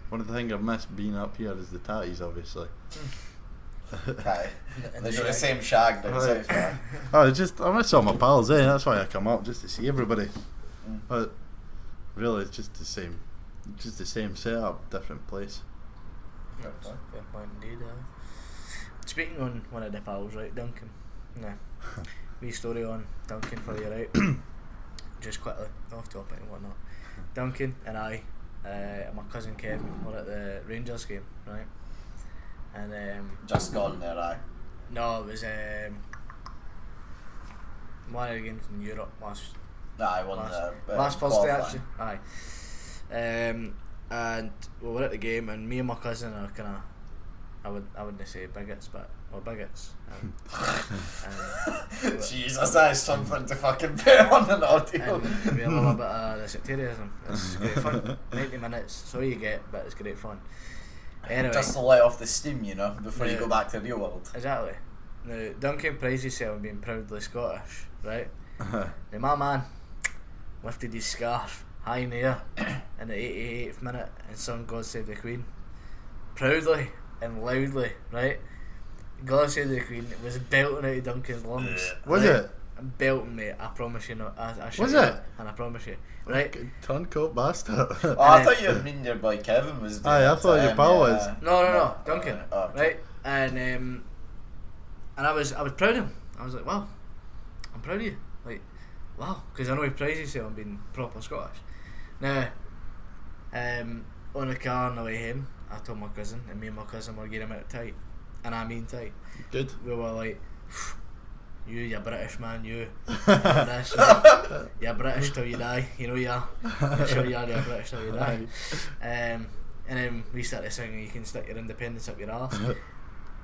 One of the things I've missed being up here is the tatties, obviously. Okay. And They the do the shag. same shag down Right. south. Man. I miss all my pals, that's why I come up, just to see everybody. But really, it's just the same setup, different place. That's a fair point indeed. Speaking on one of the pals, right, Duncan. Nah. Wee story on Duncan for you, right? Just quickly, off topic and whatnot. Duncan and I, and my cousin Kevin, were at the Rangers game, right? And Just gone there, aye. no, it was one of the games in Europe last Nah, I won last Thursday actually. Aye. And we were at the game, and me and my cousin are kind of, I wouldn't say bigots, but we're bigots. Jesus, that is something to fucking put on an audio. And we have a little bit of the sectarianism. It's great fun. 90 minutes, that's all you get, but it's great fun. Anyway, Just to let off the steam, you know, before you Yeah. go back to the real world. exactly. Now, Duncan prides himself on being proudly Scottish, right? Now, my man lifted his scarf high in the air in the 88th minute and sung God Save the Queen. Proudly and loudly, right? God Save the Queen was belting out of Duncan's lungs. Was right? it? Belting, mate, I promise you not. I Was it? And I promise you. Right? Turncoat bastard. Oh, I thought you mean your boy Kevin was doing Aye, I it, thought your pal yeah. was. No, Duncan. Oh, okay. Right? And I was proud of him. I was like, wow, I'm proud of you. Like, wow, because I know he prides himself on being proper Scottish. Now, on the car on the way home, I told my cousin, and me and my cousin were getting him out tight, and I mean tight. Good. We were like, you're British, man, you're British, right? You're British till you die, you know you are. I'm sure you are, you're British till you die. And then we started singing, you can stick your independence up your arse.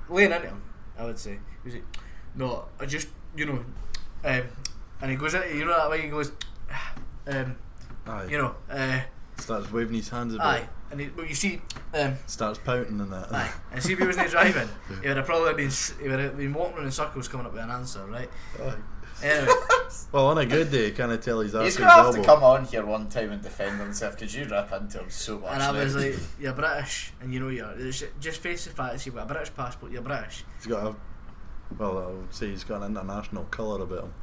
Laying into him, I would say. He was like, no, I just, you know, and he goes, you know that way, he goes, Aye. you know, Starts waving his hands a bit. aye. And he, but you see, Starts pouting and that. aye. And see if he wasn't driving, he would have probably been walking around in circles coming up with an answer, right? Aye. Anyway, Well, on a good day, kind of tell he's He's after going to have his to elbow. come on here one time and defend himself because you rip into him so much. and I was now. like, you're British, and you know just face the fact, you've got a British passport, you're British. He's got a. Well, I would say he's got an international colour about him.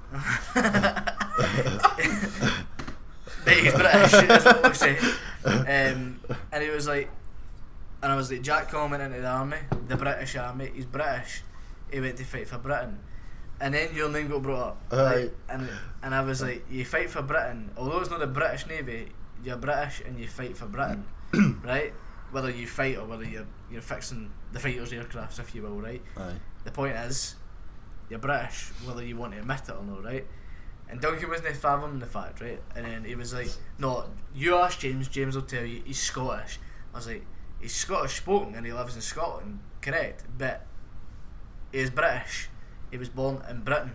But he's British, is what we say. And he was like, and I was like, Jack Coleman into the army, the British army, he's British, he went to fight for Britain. And then your name got brought up. Aye. Like, and I was like, you fight for Britain, although it's not the British Navy, you're British and you fight for Britain, right? Whether you fight or whether you're fixing the fighters' aircrafts, if you will, right? Aye. The point is, you're British, whether you want to admit it or not, right? And Duncan wasn't fathoming the fact, right? And then he was like, no, you ask James will tell you he's Scottish. I was like, he's Scottish spoken and he lives in Scotland, correct, but he is British. He was born in Britain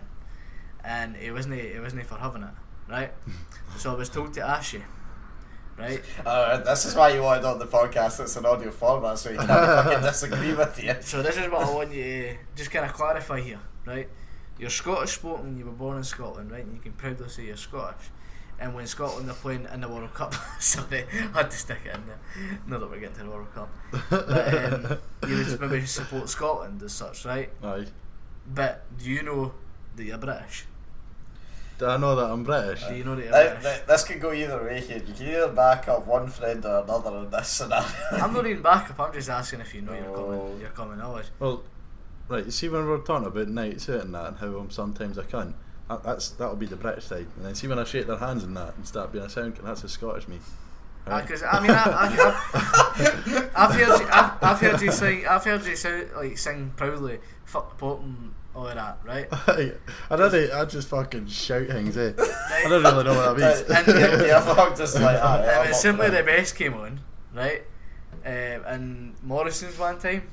and he wasn't for having it, right? So I was told to ask you, right? This is why you wanted on the podcast. It's an audio format, so you can't fucking disagree with you. So this is what I want you to just kind of clarify here, right? You're Scottish spoken, you were born in Scotland, right? And you can proudly say you're Scottish. And when Scotland are playing in the World Cup, sorry, I had to stick it in there. Not that we're getting to the World Cup. But you would maybe support Scotland as such, right? Aye. But do you know that you're British? Do I know that I'm British? Do you know that you're British? This could go either way here. You can either back up one friend or another in this scenario. I'm not even back up, I'm just asking if you know Oh. your common knowledge. Well, right, you see when we're talking about nights out and that and how I'm sometimes a cunt, that'll be the British side. And then see when I shake their hands and that and start being a sound cunt, that's the Scottish me. Right? Because I mean, I've heard you sing proudly, fuck the Pope and all of that, right? I just fucking shout things, eh? I don't really know what that means. I'm just like, aye, When Simply the Best came on, right? And Morrison's one time,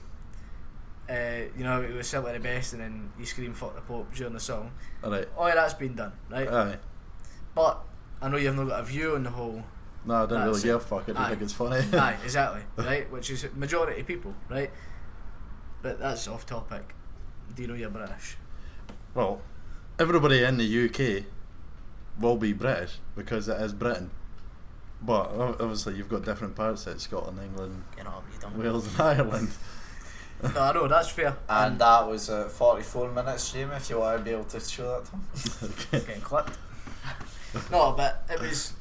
you know, it was Simply the Best, and then you scream "fuck the Pope" during the song. Alright. All of that's been done, right? Aye. But I know you've not got a view on the whole. No, I don't really That's give a it. fuck. I don't Aye. think it's funny. Aye, exactly, right? Which is majority of people, right? But that's off topic. Do you know you're British? Well, everybody in the UK will be British because it is Britain. But obviously you've got different parts of it, Scotland, England, You know, you don't. Wales and Ireland. No, I know, that's fair. And that was 44 minutes, Jamie, if you want to be able to show that to him. Getting clipped. No, but it was...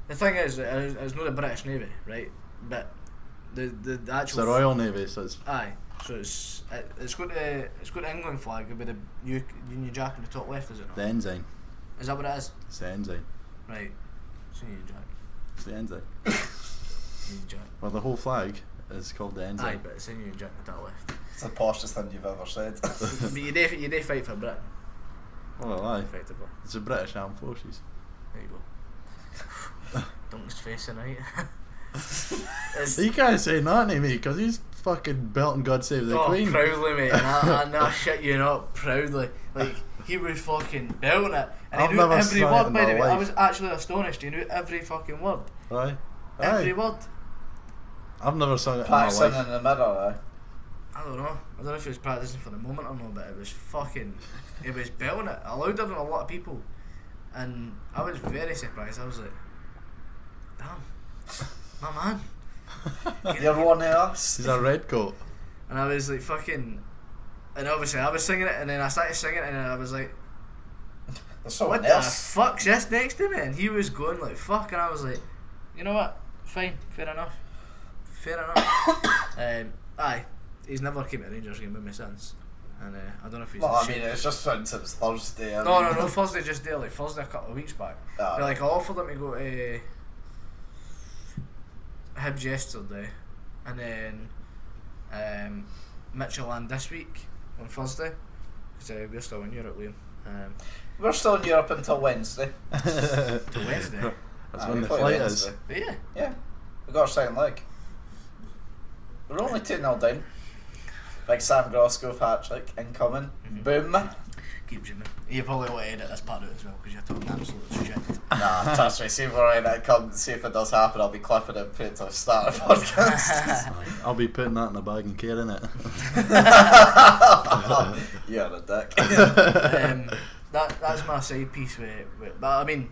The thing is, it was not the British Navy, right? But the actual... It's the Royal Navy, so it's... Aye. So it's got the England flag with the Union Jack on the top left, is it not? The ensign. Is that what it is? It's the ensign. Right. It's Union Jack. It's the ensign. Union Jack. Well, the whole flag is called the ensign. Aye, but it's in Union Jack on the top left. It's the poshest thing you've ever said. But you do fight for Britain, Well, aye. effectively. It's the British Armed Forces. There you go. Dunk's face tonight. You can't say nothing to me because he's fucking belting God Save the Queen. Proudly, mate. And I shit you not, proudly. Like, he was fucking belting it. And I've he knew never every sung it word, in by my the way. I life. was actually astonished. He knew every fucking word. Aye. Every Aye. word. I've never sung it in my Practicing life. in the mirror, I don't know if he was practicing for the moment or not, but it was fucking... He was belting it. Louder than a lot of people. And I was very surprised. I was like, damn, my man. You're one of us. He's a red coat. And I was like fucking... And obviously I was singing it, and then I started singing it, and then I was like, There's someone what the else. fuck's this next to me? And he was going like, fuck, and I was like, you know what? Fine, fair enough. Aye, he's never came to a Rangers game with me since. And I don't know if he's... Well, I mean, it's just since it was Thursday. No, Thursday just there, like Thursday a couple of weeks back. Ah. Like, I offered him to go to Hibs yesterday, and then Mitchelland this week on Thursday, because we're still in Europe, Liam. We're still in Europe until Wednesday. To Wednesday. That's when the we play flight Wednesday. is. Yeah. Yeah, we got our second leg. We're only 2-0 down. Big Sam Grosgrove hat-trick incoming. Boom. Keeps you, man. You probably want to edit this part out as well, because you're talking absolute shit. Nah, trust me, see if we're in it, see if it does happen, I'll be clipping it and put it to the start of the podcast. I'll be putting that in a bag and carrying it. You're a dick. That's my side piece with but I mean...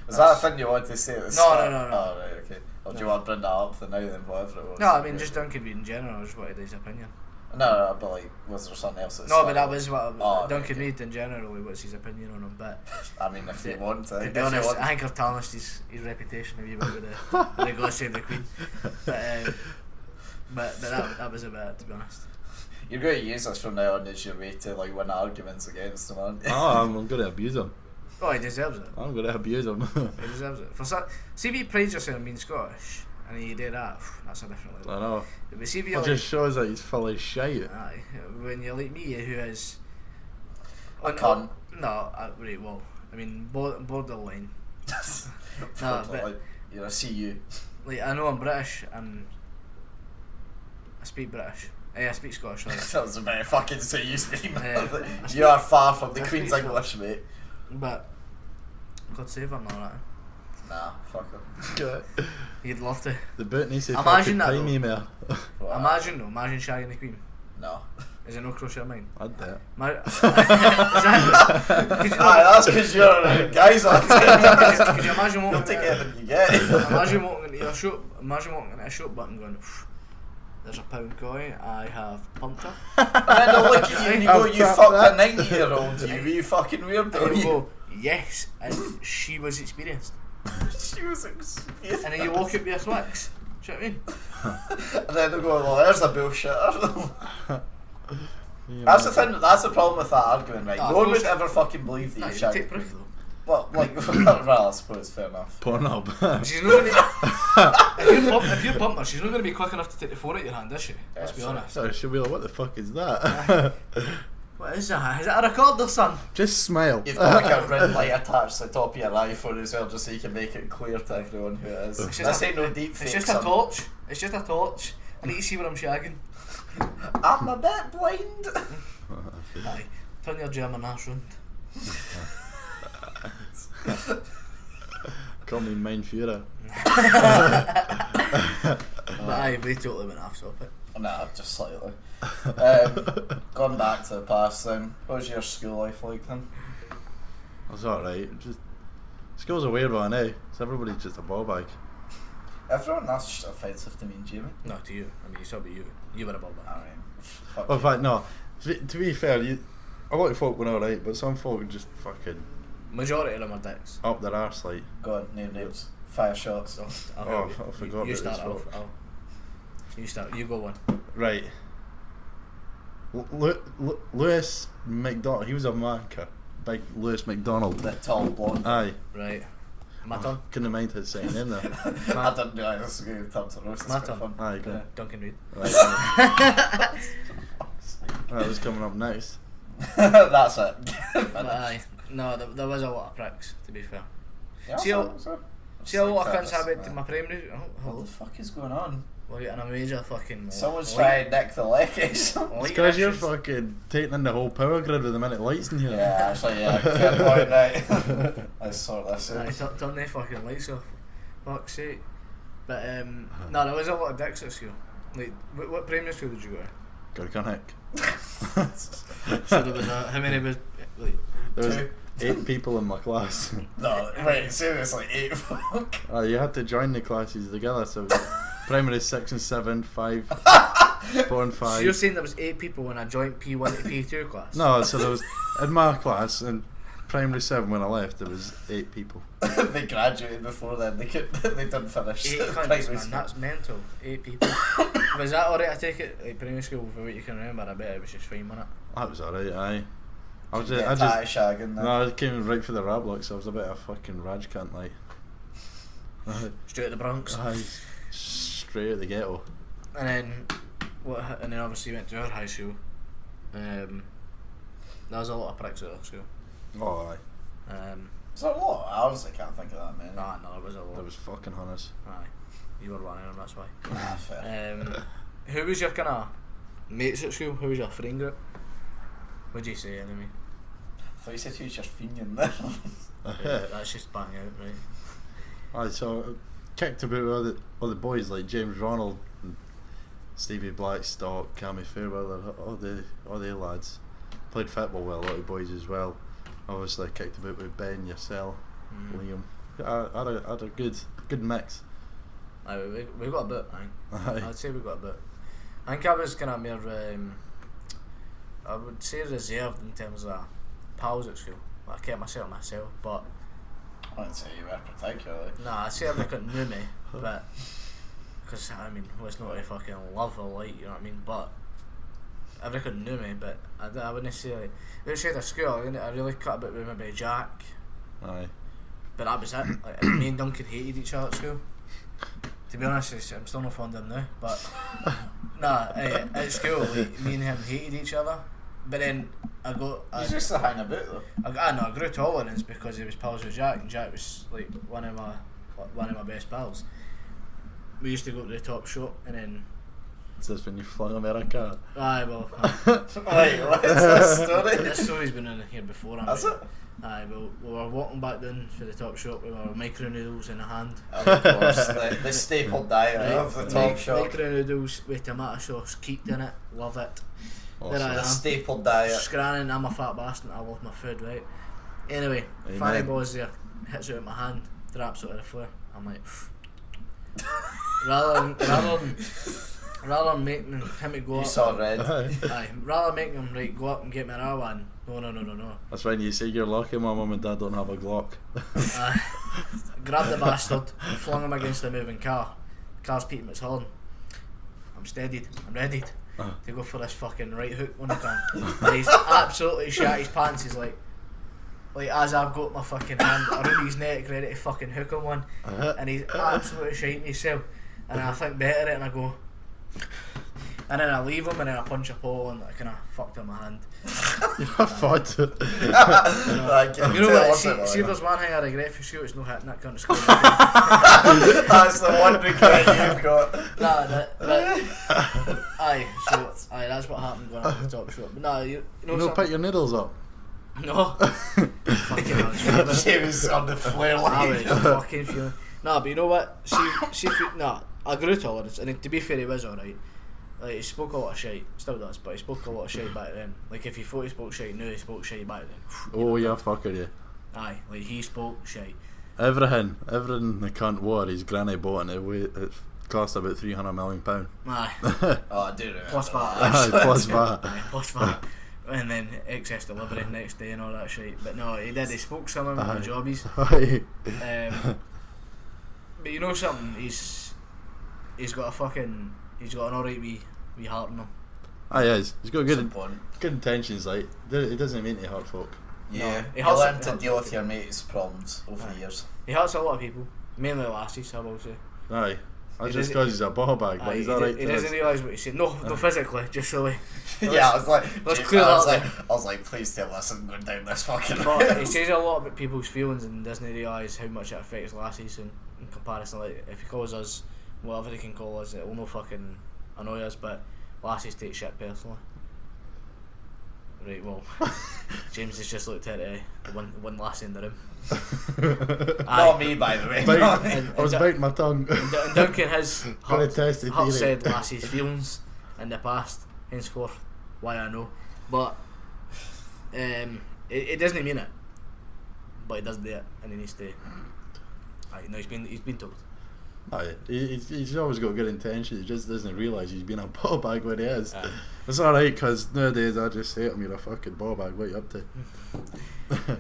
Was that a thing you wanted to say at the No. start? Oh, right, okay. Or do you want to bring that up for now then, whatever it was? No, I mean, just Duncan Reid in general, I just wanted his opinion. No, but like, was there something else? No, but that was what Duncan okay. Reid in general, what's his opinion on him, but... I mean, if you want to. To be honest, I think I've tarnished his reputation a wee bit with the God Save the Queen. But that was about it, to be honest. You're going to use this from now on as your way to like win arguments against him, aren't you? Oh, I'm going to abuse him. Oh, he deserves it. I'm going to abuse him. He deserves it. See if he prides yourself on being Scottish, and he did that, that's a different level. I know. But see if It you're just shows that he's full of shite. aye, when you're like me, who is... A cunt. No, right, well, I mean, borderline. No, but- like, you're a CU. Like, I know I'm British, and I speak British. I speak Scottish, sorry. That was a bit of fucking CU speaking. I You are far from the I Queen's speak English, mate. But, God save her, no, that. Nah, fuck him. He'd love to. The boot needs to Imagine fucking that, pay though. me more. Imagine shagging the Queen. No. Is it no cross your mind? I'd do it. Aye, that's because you're guys on Could you imagine You'll walking take into anything you get. imagine walking into a shop, a shop button going, there's a pound coin, I have pumped her. And then they'll look at you and you go, I've you tapped fucked that. a 90-year-old, you fucking weirdo. And you go, yes, and she was experienced. She was experienced. And then you walk up with your Twix. Do you know what I mean? And then they'll go, well, there's a bullshitter. That's the thing, that's the problem with that argument, right? No, No one of would course. ever fucking believe that No, you you shagged take the proof Queen. though. Well, like, well, I suppose, fair enough. Pornhub. She's not gonna, if you pump her, she's not going to be quick enough to take the phone out your hand, is she? Let's be honest. So she'll be like, what the fuck is that? What is that? Is that a recorder, son? Just smile. You've got like a red light attached to the top of your iPhone as well, just so you can make it clear to everyone who it is. It's This just ain't no deep fake. It's just a torch. It's just a torch. I need to see what I'm shagging. I'm a bit blind. Aye. Turn your German ass round. Call me Mein Führer. But aye, we totally went off topic. Nah, just slightly. Going back to the past then, what was your school life like then? That's alright. Just school's a weird one, eh? So everybody's just a ball bag. Everyone, that's just offensive to me and Jamie. No, to you. I mean, it's not about you. You were above that. I mean, fuck Well, in you. fact, no. To be fair, a lot of folk were alright, but some folk just fucking Majority of them are dicks. up their arse, like. Go on, name names. Fire shots. So, Oh, I forgot You about start. this folk. You start. You go one. Right. Lewis McDonald, he was a manker. Big Lewis McDonald. The tall blonde. Aye. Right. My turn. Couldn't mind his saying in there. I didn't realise this was going to turn to roast. My It's quite turn. fun. Aye, go. Yeah. Duncan Reid. Right. That was coming up next. That's it. But aye. No, there was a lot of pricks, to be fair. Yeah, See so- how- so- See a lot of fairness, cunts have it yeah. to my primary. Oh, What hello. the fuck is going on? Well, you're in a major fucking. Someone's trying to nick the leckage. It's because you're fucking taking in the whole power grid with the minute lights in here. Yeah, actually, yeah. Fair point, right. Let's sort this Aye, out. turn the fucking lights off. Fuck's sake. But no, there was a lot of dicks at school. Like, what primary school did you go to? Gorganic. So there was how many was like? There was Two. 8 people in my class. No, wait, seriously, 8 folk. You had to join the classes together, so it was primary 6 and 7, 5, 4 and 5. So you're saying there was 8 people in a joint P1 to P2 class? No, so there was in my class in primary 7 when I left there was 8 people. They graduated before then. They didn't finish. 8 primary cunts, man, school. that's mental. 8 people. Was that alright? I take it like primary school for what you can remember. I bet it was just fine, wasn't it? That was alright, aye. I was Get I Tattie just shagging then. no, I came right for the rap look, so I was a bit of a fucking raj cunt, like. Straight at the Bronx. Aye, straight at the ghetto. And then and then obviously went to our high school. There was a lot of pricks at our school. Oh, aye. Is there a lot? I honestly can't think of that, man. Nah, no, there was a lot. There was fucking hunters. Aye, you were one of them, that's why. Ah, fair. Who was your kind of mates at school? Who was your friend group? What'd you say anyway? I thought you said who's your fiend there. Yeah, that's just bang out, right? Aye, so I kicked about with all the boys like James Ronald, and Stevie Blackstock, Cammy Fairweather, all the lads. Played football with a lot of boys as well. Obviously kicked about with Ben, yourself, Liam. I had a good mix. Aye, we got a bit, I think. Aye. I'd say we got a bit. I think I was kind of more, I would say reserved in terms of pals at school. I kept myself but I wouldn't say you were particularly. nah, I'd say everyone knew me, but because I mean, well, it's not a fucking love or like, you know what I mean, but everyone knew me, but I wouldn't say like, outside of school, I really cut a bit with maybe Jack, Aye. but that was it. Like, me and Duncan hated each other at school. To be honest, I'm still not fond of him now, but nah, at school, like, me and him hated each other. But then I He's just to hang about though. I grew taller, and it's because he was pals with Jack, and Jack was like one of my best pals. We used to go to the top shop, and then Is this when you flung America? aye, well, Wait, what's this story? this story's been in here before. Has it? Aye, well, we were walking back down for the top shop with our micro noodles in the hand. Of course, the staple diet of the top shop. Micro noodles with tomato sauce keeked in it. Love it. Awesome. There I The am. staple diet. Scranning, I'm a fat bastard, I love my food, right? Anyway, Amen. Fanny Boy's there, hits it with my hand, drops it on the floor. I'm like, rather than making him go You up, saw red. aye, rather than making him right go up and get me another one. No. That's when you say you're lucky my mum and dad don't have a Glock. Grabbed the bastard, flung him against the moving car. Car's peeping its horn. I'm steadied, I'm readied to go for this fucking right hook when I can. And he's absolutely shit his pants. He's like as I've got my fucking hand around his neck ready to fucking hook him one, and he's absolutely shiting himself. And I think better of it, and I go, and then I leave him, and then I punch a pole, and I kind of fucked up my hand. You're fucked. Like, You know what? See if there's one thing I regret for school, it's not hitting that kind of school. That's the one regret you've got. Aye, so that's what happened going up to the top shop. But nah, you know You don't pick your noodles up. No. Fucking hell. She was on the flare I line. was fucking feeling. Nah, but you know what? I grew tolerance, and to be fair, he was alright. Like, he spoke a lot of shite, still does, but he spoke a lot of shite back then. Like, if you thought he spoke shite now, he spoke shite back then. Oh, yeah, fucker, yeah. Aye, like, he spoke shite. Everything the cunt wore, his granny bought, and it cost about £300 million. Aye. Oh, I do remember Plus VAT. that. Plus VAT. Aye, plus VAT. And then excess delivery next day and all that shit. But no, he did. He spoke some of them on the jobbies. Aye. But you know something? He's got an alright wee heart in him. Aye, he is. He's got good Important. intentions. Like he doesn't mean to hurt folk. Yeah, No, he you has learn to- to deal with your mate's problems over the years. He hurts a lot of people, mainly lassies, I will say. Aye. That's He just doesn't- because he's a ball bag, but Aye, he's he alright. he doesn't realise what he's saying. No, physically, just so he. Yeah, I was like, let's Jim, clear I was that like, I was like, please tell us I'm going down this fucking But he road. says a lot about people's feelings and doesn't realise how much it affects lassies in comparison. Like, if he calls us whatever he can call us, it will no fucking annoy us, but lassies take shit personally. Right, well, James has just looked at the one lassie in the room. Not me, by the way. Not me. I was biting my tongue. And Duncan has Gonna test the theory. said lassies' feelings in the past, henceforth, why I know. But it doesn't mean it, but he doesn't do it, and he needs to. No, he's been told. Aye, he's always got good intentions. He just doesn't realise he's been a ball bag when he is. Aye. It's alright, because nowadays I just say to him, you're a fucking ball bag, what are you up to?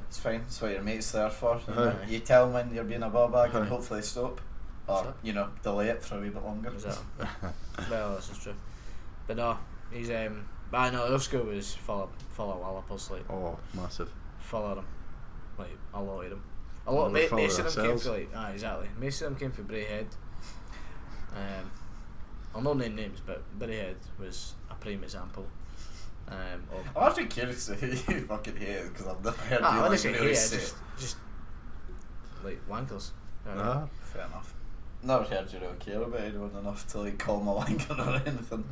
It's fine. That's what your mate's there for. You, know? Aye. You tell him when you're being a ball bag and Aye. hopefully stop, or Sure. you know, delay it for a wee bit longer. Is that? Well, this is true. But no, he's But I know their school was full of wallopers, like Oh, massive. full of them, like a lot of them. A Well, lot. they're full of Most of them came themselves. from exactly. Most of them came from Braehead. I'll not name names, but Braehead was a prime example. Of I'm actually curious to who you fucking hate because I've never heard you when I like say really here, say just like wankers. Ah, Fair enough. Never heard you really care about anyone enough to like call my wanker or anything.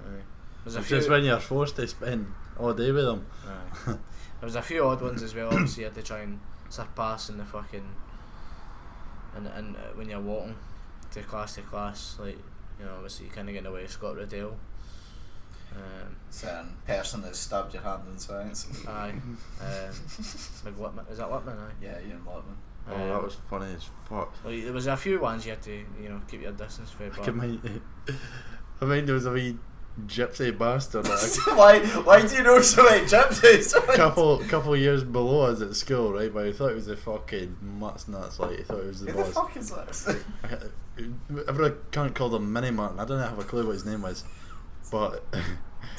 There's a it's few. just when you're forced to spend all day with them. There was a few odd ones as well. Obviously, you had to try and surpass in the fucking and when you're walking to class, like obviously you kind of get away with Scott Riddell. Certain person that stabbed your hand in science. Aye. Big Lipman. Is that Lipman? Aye. Yeah, Ian Lotman. Oh, that was funny as fuck. Well, there was a few ones you had to keep your distance for. I mean, there was a wee gypsy bastard Why do you know so many gypsies? couple years below us at school, right? But he thought he was the fucking nuts, like he thought he was the Who the boss. fuck is this? Everyone can't call him Mini Martin. I don't have a clue what his name was, but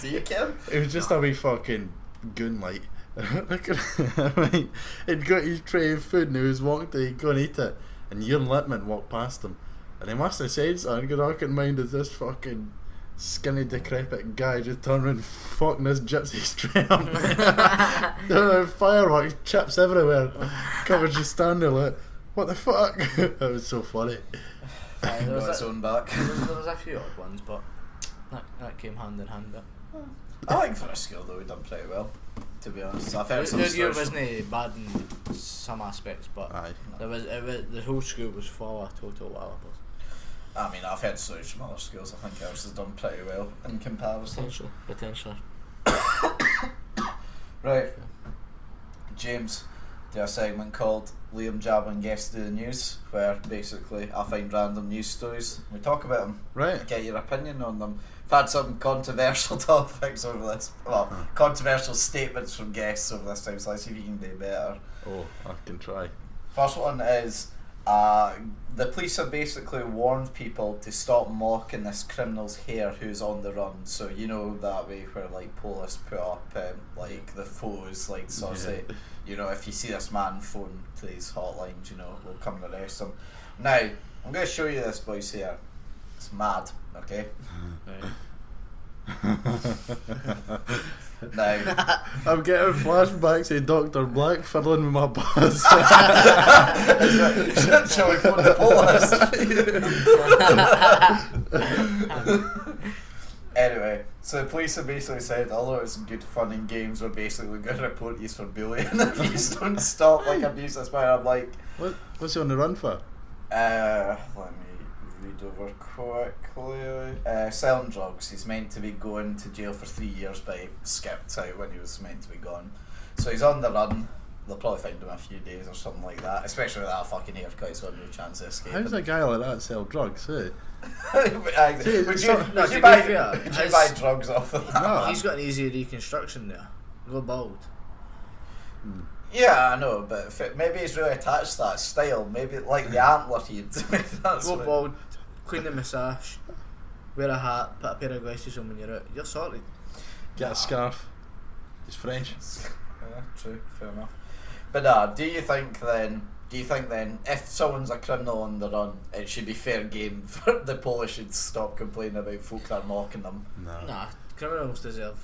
Do you care? it was just a wee fucking goon, like. I mean, he'd got his tray of food and he was walking to go and eat it, and Ian Littman walked past him, and he must have said something because all I can mind is this fucking skinny decrepit guy just turned around and fucking this gypsy's tray up. There were fireworks, chips everywhere. Covered just standing there like, what the fuck? That was so funny. There was Got his own back. there was a few odd ones, but that came hand in hand. But I think for a school though we've done pretty well, to be honest. I've heard some Your year stories. wasn't bad in some aspects, but Aye. the whole school was full of total wallopers. I mean, I've heard stories from other schools. I think ours has done pretty well in comparison. Potentially. Right, James, do a segment called Liam Jabbin Guess Do the News, where basically I find random news stories, we talk about them, Right. get your opinion on them. I've had some controversial topics over this, well, controversial statements from guests over this time, so let's see if you can do better. Oh, I can try. First one is, the police have basically warned people to stop mocking this criminal's hair who's on the run. So you know that way where like police put up like the photos, like sort of say, if you see this man, phone to these hotlines, we'll come and arrest him. Now I'm going to show you this, boys, here. It's mad, okay? Now I'm getting flashbacks to Dr. Black fiddling with my buzz. shall we phone the police? Anyway, so the police have basically said, although it's good fun and games, we're basically going to report you for bullying if you don't stop abuse this man. I'm like, What's he on the run for? let me read over quickly. Selling drugs. He's meant to be going to jail for 3 years, but he skipped out when he was meant to be gone. So he's on the run. they'll probably find him in a few days or something like that. Especially with that fucking haircut, he's got no chance of escaping. How does a guy like that sell drugs? Eh? Would you to buy be fair, drugs off of that? No. He's got an easy reconstruction there. Go bald. Yeah, I know, but maybe he's really attached to that style. Maybe like the antler he'd. That's Go what- bald, clean the moustache, wear a hat, put a pair of glasses on when you're out. You're sorted. Get a scarf. He's French. Yeah, true, fair enough. But do you think then, if someone's a criminal on the run, it should be fair game for the Polish should stop complaining about folk that are mocking them? No. Nah, criminals deserve.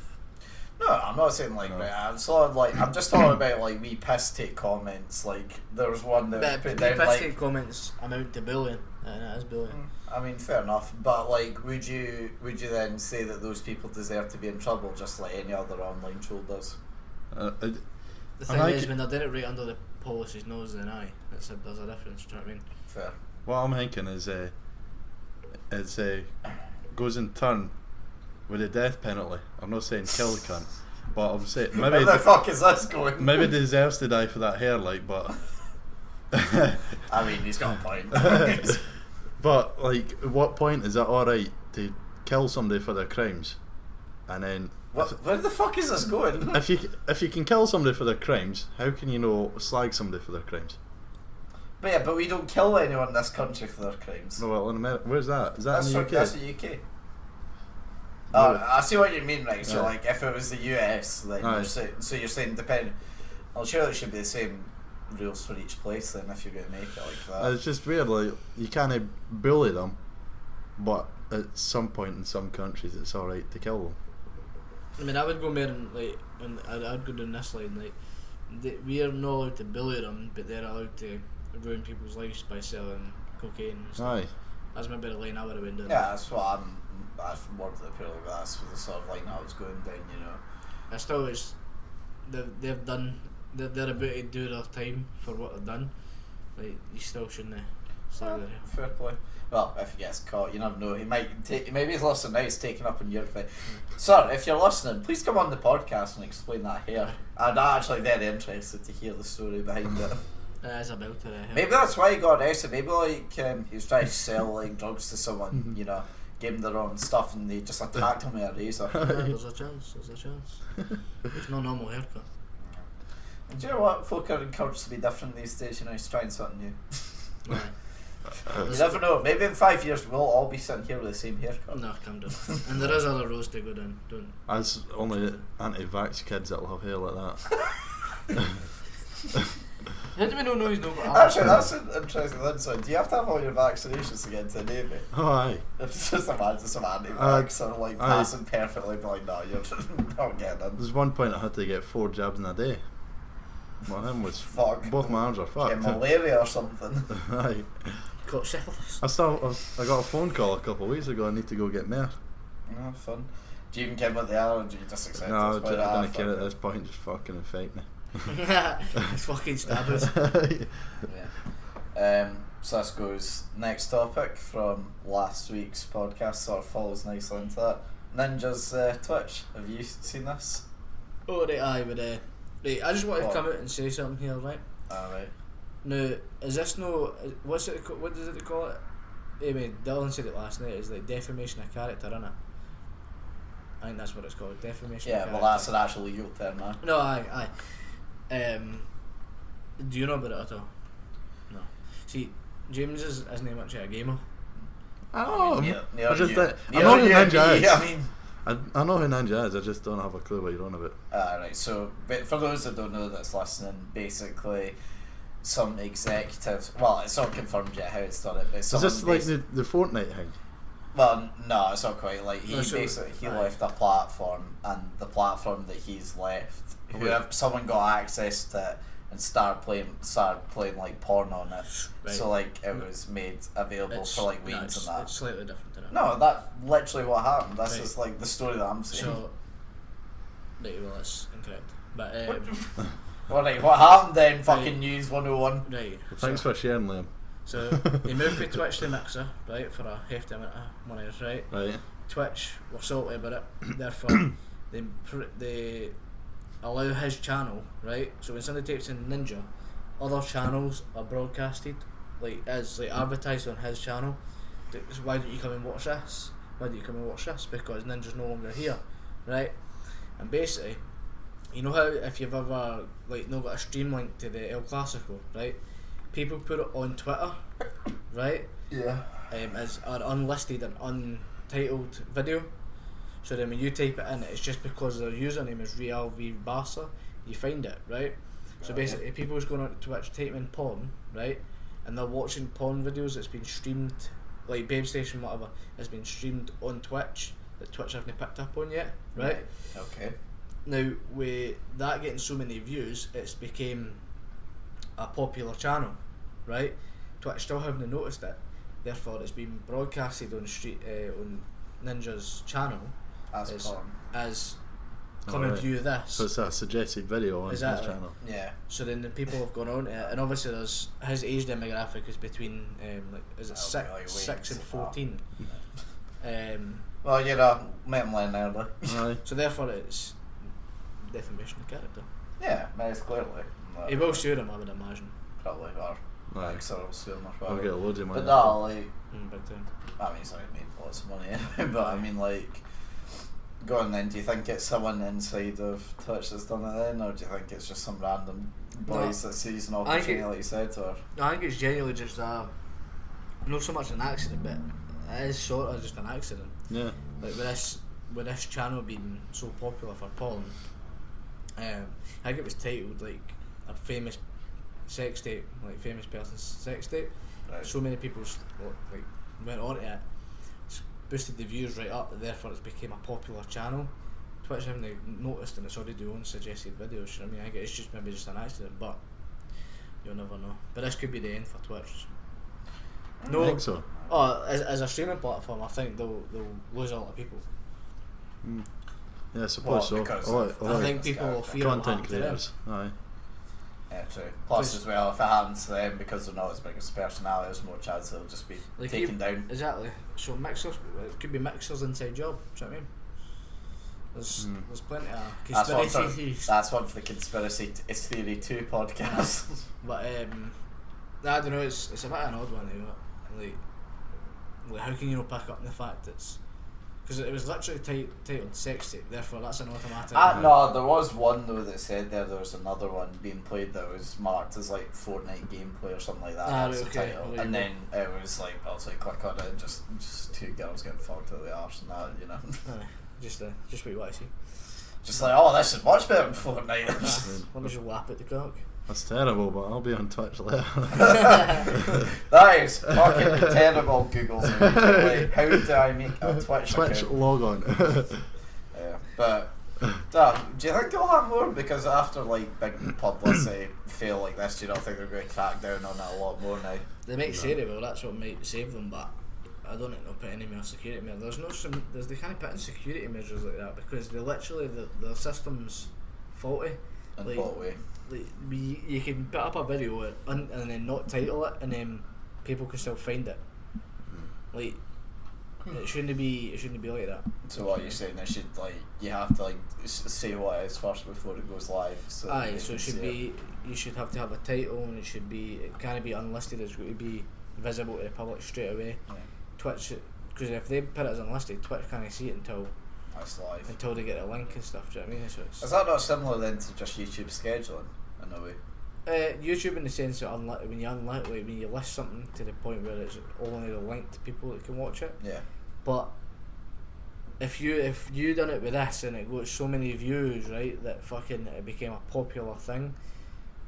No, I'm not saying like No. I'm just talking about like wee piss take comments. Like there was one that was But put the down like. comments amount to bullying, and it is bullying. I mean, fair enough, but like, would you then say that those people deserve to be in trouble just like any other online troll does? The thing like is, it- when they're doing it right under the Polish's nose and eye, there's a difference. Do you know what I mean? Fair. What I'm thinking is, goes in turn with the death penalty. I'm not saying kill the cunt, but I'm saying Where maybe the fuck is this going? maybe deserves to die for that hair, like, but. I mean, he's got a point. But like, at what point is it alright to kill somebody for their crimes, and then Where the fuck is this going? if you can kill somebody for their crimes, how can you slag somebody for their crimes? But yeah, but we don't kill anyone in this country for their crimes. No, well, in America, where's that? Is that in the UK? That's the UK. No. I see what you mean, right? So, Yeah. like, if it was the US, then Aye. you're saying depending. Well, surely it should be the same rules for each place. Then, if you're going to make it like that. It's just weird, like, you can't bully them, but at some point in some countries it's alright to kill them. I mean, I would go more in, like, and I'd go down this line, like, we are not allowed to bully them, but they're allowed to ruin people's lives by selling cocaine and stuff. Aye. That's maybe the line I would have been doing. Yeah, that's what that's more to the purely, but that's the sort of line I was going down, you know. I still is they've done they're about to do their time for what they've done. Like, you still shouldn't slag their hair. Fair play. Well, if he gets caught, you never know. He might take. Maybe he's listening now. He's taking up on your thing, sir. If you're listening, please come on the podcast and explain that hair. I'm actually very interested to hear the story behind it. It is a belter hair. Maybe that's why he got arrested. Maybe like he was trying to sell like drugs to someone, you know, gave him the wrong stuff, and they just attacked him with a razor. Yeah, there's a chance. It's no normal haircut. And do you know what? Folk are encouraged to be different these days. You know, he's trying something new. Right. You never know. Maybe in 5 years we'll all be sitting here with the same haircut. No, calm down. And there is other roads to go down. Don't. That's only anti-vax kids that'll have hair like that. How do we know he's not got Actually, that's an interesting insight. Do you have to have all your vaccinations to get into the Navy? Oh, aye. It's just imagine some anti-vax sort of like aye. passing perfectly, but like, no, you're not getting in. There's one point I had to get 4 jabs in a day. Well, him was Fuck. both my arms are Get fucked. malaria or something. Aye. Caught syphilis. I got a phone call a couple of weeks ago. I need to go get more. No, fun. Do you even care what they are, or do you just accept No, it? I don't care at this point. Just fucking infect me. It's fucking stabbers. Yeah. So this goes next topic from last week's podcast. Sort of follows nicely into that. Ninja's Twitch. Have you seen this? Oh, right, aye, but right, I just wanted to What? come out and say something here, right? Alright. Now, is this no? What's it? What does it call it? Anyway, Dylan said it last night. It's like defamation of character, innit? I think that's what it's called. Defamation. Yeah, of well, character. that's an actual legal term now. No, aye. Do you know about it at all? No. See, James isn't much of a gamer. I know. Near I just you. think- I Near know who you, Ninja me, is. I mean. I know who Ninja is. I just don't have a clue what you're on about. Right, so but for those that don't know that's listening, basically some executives, well, it's not confirmed yet how it's done it, but Is this like the Fortnite thing? well, no, it's not quite. Like, he No, so- basically he aye. left a platform, and the platform that he's left, Oh, whoever someone got access to it and started playing like porn on it. Right. So like it was made available for like no, weeds it's, and that. it's slightly different than it. No, that's literally what happened. This Right. is like the story that I'm saying. So, right, well, that's incorrect. But Alright, what happened then? Fucking News 101. right. Thanks for sharing, Liam. So he moved from Twitch to Mixer, right, for a hefty amount of money, right? Right. Twitch were salty about it, therefore they allow his channel, right? So when somebody types in Ninja, other channels are broadcasted, like as like advertised on his channel. So why don't you come and watch this? Why don't you come and watch this? Because Ninja's no longer here, right? And basically, you know how if you've ever like not got a stream link to the El Clasico, right? People put it on Twitter, right? Yeah. As an unlisted and untitled video. So then when you type it in, it's just because their username is Real V Barca, you find it, right? So basically, people's going on Twitch, typing in porn, right? And they're watching porn videos that's been streamed, like Babe Station, whatever, has been streamed on Twitch that Twitch haven't picked up on yet, right? Okay. Now, with that getting so many views, it's became a popular channel, right? Twitch still haven't noticed it, therefore it's been broadcasted on on Ninja's channel as come and view this. So it's a suggested video on his Exactly. channel. Yeah. So then the people have gone on to it, and obviously there's his age demographic is between like is it six and 14. Well, you're a mentally early. Aye. So therefore it's defamation of character. Yeah, most clearly. He will sue him, I would imagine. Probably, or Aye. like sort of sue him or I'll whatever. get a load of money. But no, like, Big time. I mean, he's already made lots of money anyway, but I mean, like, go on then, do you think it's someone inside of Twitch that's done it then, or do you think it's just some random boys that sees an opportunity, like you said, or? I think it's genuinely just not so much an accident, but it is sort of just an accident. Yeah. Like with this channel being so popular for porn, I think it was titled like a famous sex tape, like famous person's sex tape. Right. So many people like went on to it, boosted the views right up, and therefore it's became a popular channel. Twitch haven't noticed, and it's already doing suggested videos. You know what I mean? I think it's just maybe just an accident, but you'll never know. But this could be the end for Twitch. I think so. Oh, as a streaming platform, I think they'll lose a lot of people. Yeah, I suppose so. because I I think people will fear what content happened to them. creators. Aye. Yeah, true. Plus, as well, if it happens to them because they're not as big as personality, there's more chance they'll just be Like taken down. Exactly. So mixers, it could be mixers inside job. Do you know what I mean? There's plenty of conspiracy theories. That's one for the Conspiracy It's Theory 2 podcast. But I don't know. It's a bit of an odd one. You know? Like how can you not pick up on the fact it's because it was literally titled sex tape. Therefore, that's an automatic. No, there was one though that said there was another one being played that was marked as like Fortnite gameplay or something like that. That was the title. And then it was like, I'll say click on it, and just two girls getting fucked out of the arse and that, you know. Just what you want to see. Just like, oh, this is much better than Fortnite. Let me just lap at the cock. That's terrible, but I'll be on Twitch later. That is fucking terrible, Google. Like, how do I make a Twitch account? log on. Yeah, but do you think they'll have more? Because after like big publicity fail like this, do you not think they're going to crack down on it a lot more now? They might say they will. That's what might save them, but I don't think they'll put any more security measures. They can't put in security measures like that because they literally the system's faulty. In Like, what way? Like you can put up a video and then not title it, and then people can still find it. Like it shouldn't be like that. So what you're saying? You have to like say what it is first before it goes live. So Aye, so it should be. You should have to have a title, and it can't be unlisted. It's going to be visible to the public straight away. Yeah. Twitch, because if they put it as unlisted, Twitch can't see it until live. they get a link and stuff. Do you know what I mean? So Is that not similar then to just YouTube scheduling in a way? YouTube in the sense that when you list something to the point where it's only the link to people that can watch it. Yeah. But if you done it with this and it got so many views, right, that fucking it became a popular thing,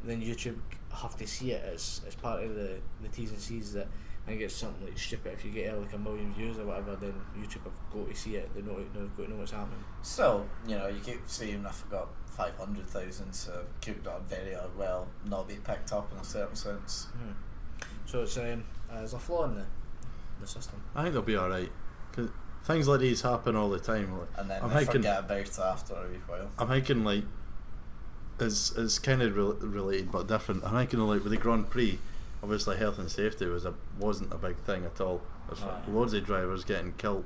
then YouTube have to see it as part of the T's and C's that I think it's something like stupid. If you get like 1 million views or whatever, then YouTube have got to see it. They've got to know what's happening. Still, you keep saying I've got 500,000, so keep that very well not be picked up in a certain sense. So it's there's a flaw in the system. I think they'll be alright. Cause things like these happen all the time. Like, And then I'm they thinking, forget about it after a wee while. I'm thinking like it's kind of related but different. I'm thinking like with the Grand Prix, obviously health and safety wasn't a big thing at all. There's loads of drivers getting killed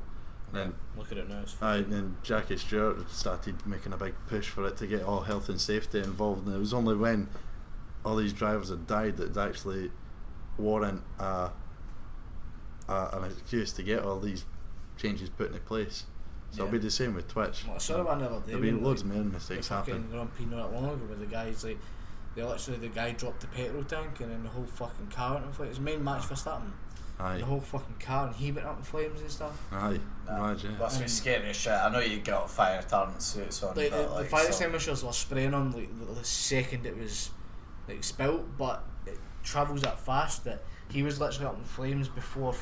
then Look at it now. It's and then Jackie Stewart started making a big push for it to get all health and safety involved, and it was only when all these drivers had died that it actually warrant an excuse to get all these changes put into place. So it'll be the same with Twitch. Well, I saw one the other day. There'll be when, loads like, more mistakes the fucking happen. Grand Prix not that long ago, where the guys like, the guy dropped the petrol tank and then the whole fucking car went in flames. It was the main match for starting. Aye, The whole fucking car, and he went up in flames and stuff. aye, Nah, imagine. Must be scary as shit. I know you got fire retardant suits on, Like, but the fire extinguishers were spraying on like the second it was like spilt, but it travels that fast that he was literally up in flames before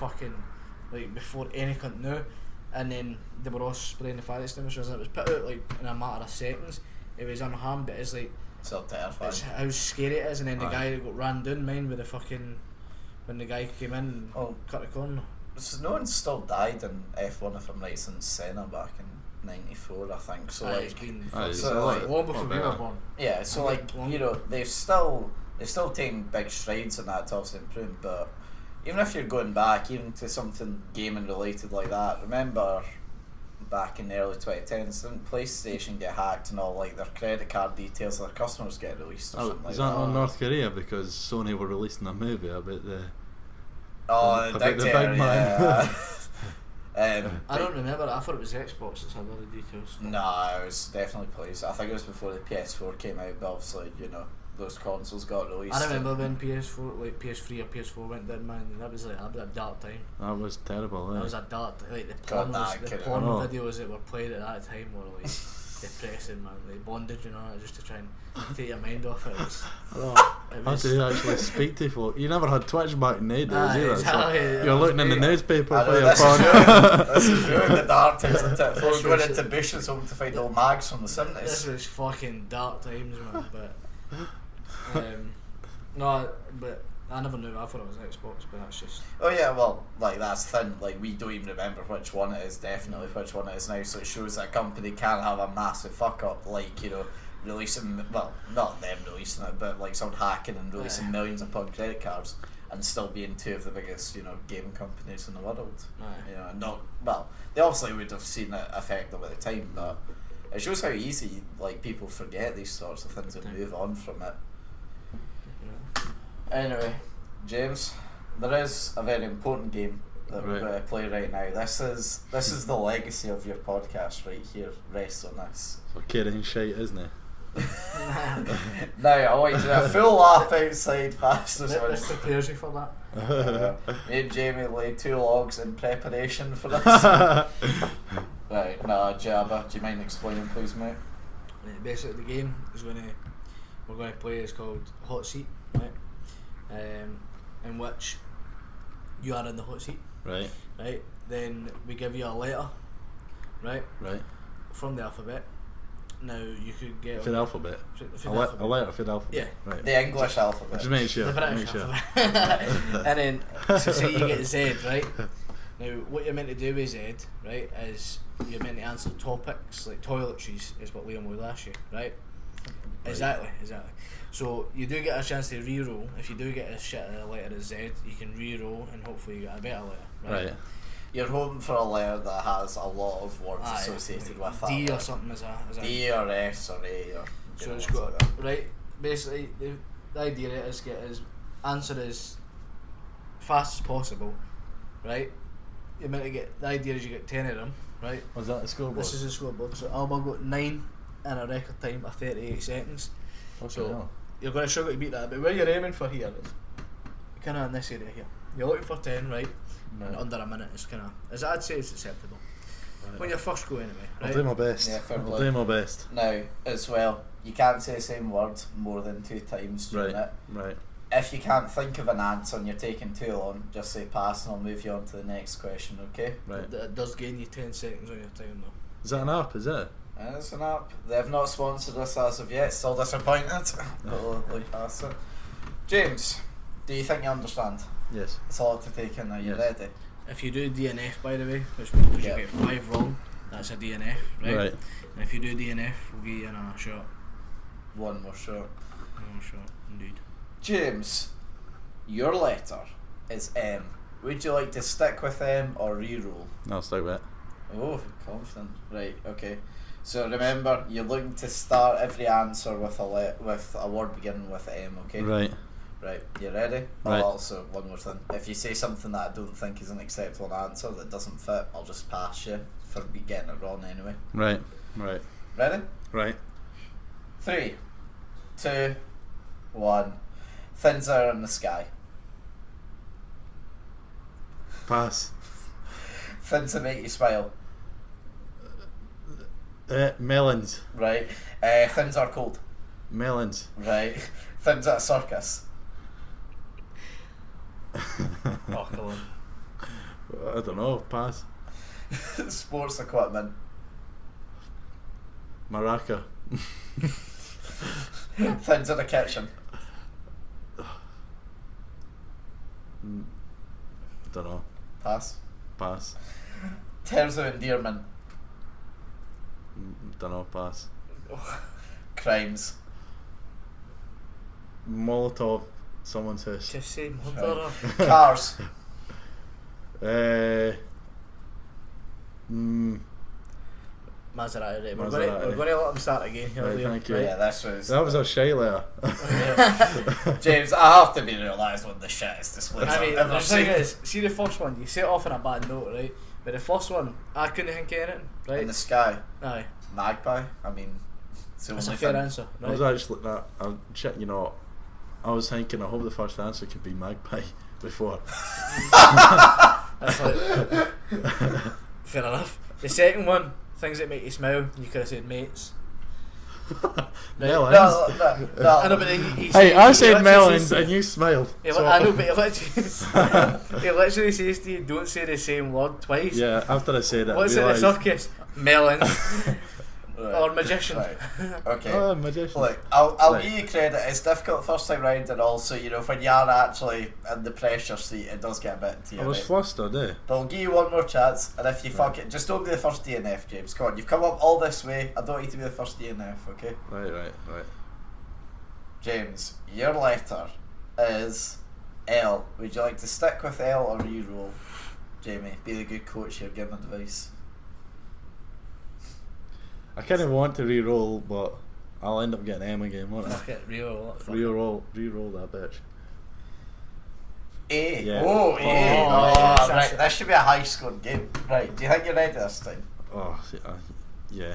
any cunt knew, and then they were all spraying the fire extinguishers and it was put out like in a matter of seconds. It was unharmed, but it's like still terrifying. it's how scary it is. And then the Aye. guy that got ran down, mine with the fucking when the guy came in and Oh. cut the corner. So no one's still died in F1 if I'm right since Senna back in '94, I think. So It's like, been Aye, so, it's like, long before we were better. born. yeah, so like Long- you know they've still taken big strides in that to obviously improve, but even if you're going back even to something gaming related like that, remember back in the early 2010s, didn't PlayStation get hacked and all like their credit card details of their customers get released or Oh, something like is that that? on North Korea because Sony were releasing a movie about the Oh, the about the dictator, big man. yeah. I don't remember. I thought it was Xbox that had all the details. No, it was definitely PlayStation. I think it was before the PS4 came out, but obviously, you know, those consoles got released. I remember when PS4, like PS3 or PS4 went down, man. That was a dark time. That was terrible. That Eh? was a dark, like the God, porn, nah, the kidding. porn Oh. videos that were played at that time were like depressing, man. Like bondage and all that, just to try and take your mind off it. It How was, do you actually speak to folk? You never had Twitch back in the days, Aye, either. exactly, So yeah, you're it was looking in the great. newspaper I for know, your this, is porn. ruined, this is ruined the dark times, isn't it? Folks This going was- into bushes hoping to find old mags from the this 70s. was fucking dark times, man. But no, but I never knew. I thought it was Xbox, but that's just. Oh yeah, well, like that's thin. Like we don't even remember which one it is. Definitely which one it is now. So it shows that a company can have a massive fuck up, like you know, releasing well, not them releasing it, but like someone hacking and releasing Aye. millions upon credit cards, and still being two of the biggest you know gaming companies in the world. Aye. You know, and not well. They obviously would have seen it affect them at the time, but it shows how easy like people forget these sorts of things and Aye. move on from it. You know. Anyway, James, there is a very important game that we're Right. going to play right now. This is the legacy of your podcast right here. Rests on this. So carrying shite, isn't it? Now I want you to do a full lap outside fast as This well. prepares you for that. Me and Jamie laid 2 logs in preparation for this. Right, nah, Jabba, do you mind explaining, please, mate? Basically, the game is we're going to play. It's called Hot Seat, right? In which you are in the hot seat, Right, right? Then we give you a letter, right, right. from the alphabet. Now you could get For the alphabet. for A the letter alphabet. for the alphabet. Yeah. Right. The English alphabet. Just make sure. The British Make sure. alphabet. And then so say you get Z, right? Now what you're meant to do with Z, right, is you're meant to answer topics like toiletries is what Liam would ask you, right? Exactly. So you do get a chance to re-roll. If you do get a letter of Z, you can re-roll and hopefully you get a better letter, Right. You're hoping for a letter that has a lot of words Aye, associated like with that. D or letter. something as a D or S or A or so you know, it's things got like that. right. Basically, the idea is get as answer as fast as possible, right? You're meant to get the idea is you get 10 of them, right? Was that the scoreboard? This is the scoreboard. So Alba got 9 in a record time of 38 seconds. So you're going to struggle to beat that. But where you're aiming for here is kind of in this area here. You're looking for 10, right? And under a minute is kind of, as I'd say, it's acceptable. When you're first go anyway, I'll right? do my best. Yeah, fair I'll play. do my best. Now, as well, you can't say the same word more than 2 times during Right. it. Right. If you can't think of an answer and you're taking too long, just say pass and I'll move you on to the next question, okay? Right. It does gain you 10 seconds on your time though. Is that an app? Is it? It's an app. They've not sponsored us as of yet, still disappointed. But we'll pass it. James, do you think you understand? Yes. It's a lot to take in, are you Yes. ready? If you do DNF, by the way, which means Yeah. you get 5 wrong, that's a DNF, right? Right. And if you do DNF, we'll give you another shot. One more shot. Another shot, indeed. James, your letter is M. Would you like to stick with M or re-roll? No, I'll stick with it. Oh, confident. Right, okay. So remember, you're looking to start every answer with a word beginning with M, okay? Right. Right, you ready? Right. Oh, also, one more thing. If you say something that I don't think is an acceptable answer that doesn't fit, I'll just pass you for me getting it wrong anyway. Right. Right. Ready? Right. 3, 2, 1. Things that are in the sky. Pass. Things that make you smile. Melons. Right. Things that are cold. Melons. Right. Things at a circus. Oh, come on. I don't know. Pass. Sports equipment. Maraca. Things in the kitchen. Don't know. Pass. Pass. Terms of endearment. Don't know. Pass. Crimes. Molotov. Someone's house. Just say murderer. Cars. Maserati, right. We're Maserati. going to let him start again here. Right, Liam, thank you. Yeah, this was. That was a shy letter. James, I have to be realised when the shittest displays I mean, I've ever the thing seen. is, see the first one, you set off on a bad note, right? But the first one, I couldn't think of anything, right? In the sky. Aye, Magpie. I mean, it's the that's a only fair thing. answer, I right? was actually that. I'm shitting you not. I was thinking. I hope the first answer could be magpie before. That's like, fair enough. The second one, things that make you smile, you could have said mates. Melons. No. I know, but then he Hey, I said literally melons says- and you smiled. Yeah, So- I know, but he literally, he literally says to you, don't say the same word twice. Yeah, after I said it, What's I in the realised. circus? Melons. Right. Or magician. Right. Okay. Oh, magician. Look, I'll Right. give you credit. It's difficult first time round, and also, you know, when you are actually in the pressure seat, it does get a bit to you. I was right? flustered, eh? But I'll give you one more chance, and if you fuck it, just don't be the first DNF, James. Come on, you've come up all this way. I don't want you to be the first DNF, okay? Right. James, your letter is L. Would you like to stick with L or re-roll? Jamie, be the good coach here, give him advice. I kind of want to re-roll, but I'll end up getting M again, won't I? Fuck it, real. Re-roll that bitch. A. Yeah. Oh, A. Oh, Oh, yes, right. This should be a high scoring game. Right, do you think you're ready this time? Oh, yeah.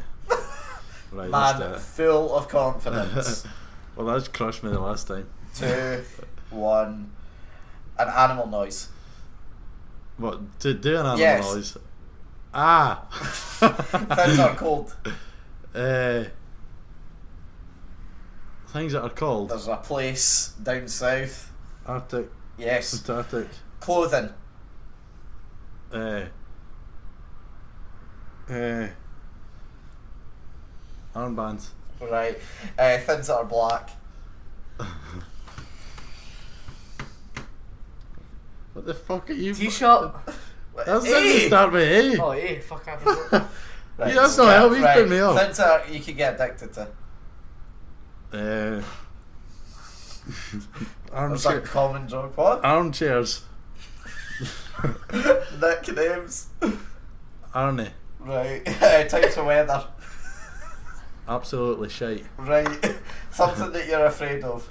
Right, let's do Man, it. full of confidence. Well, that's crushed me the last time. 2, 1. An animal noise. What, to do an animal Yes. noise? Ah! Things are cold. Things that are cold. There's a place down south. Arctic, Yes. Antarctic. Clothing. Armbands. Right. Things that are black. What the fuck are you? T-shirt. That A. doesn't start with A. Oh, eh, fuck I forgot. Right. Yeah, that's not help, he's putting me off. Things that you could get addicted to. Uh, That's a armchair, common joke. What? armchairs. Nicknames. Arnie. Right. Types of weather. Absolutely shite. Right. Something that you're afraid of.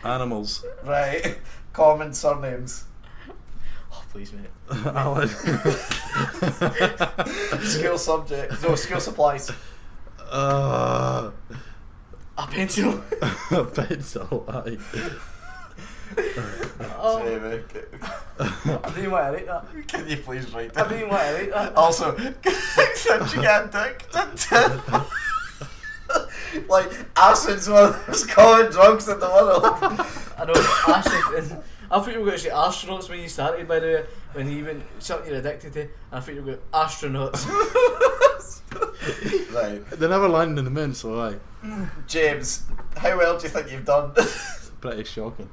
Animals. Right. Common surnames. Oh, please, mate. Allan. School subject. No, school supplies. A pencil. A pencil. Aye. Oh, Jamie, I didn't want to write that. can you please write I that? didn't want to write that. Also, since you get addicted to like acid's one of the most common drugs in the world. I know, acid. I thought you were going to say astronauts when you started, by the way. When you went, something you're addicted to, and I thought you were going, astronauts. Right. They never landed in the moon, so aye. James, how well do you think you've done? Pretty shocking.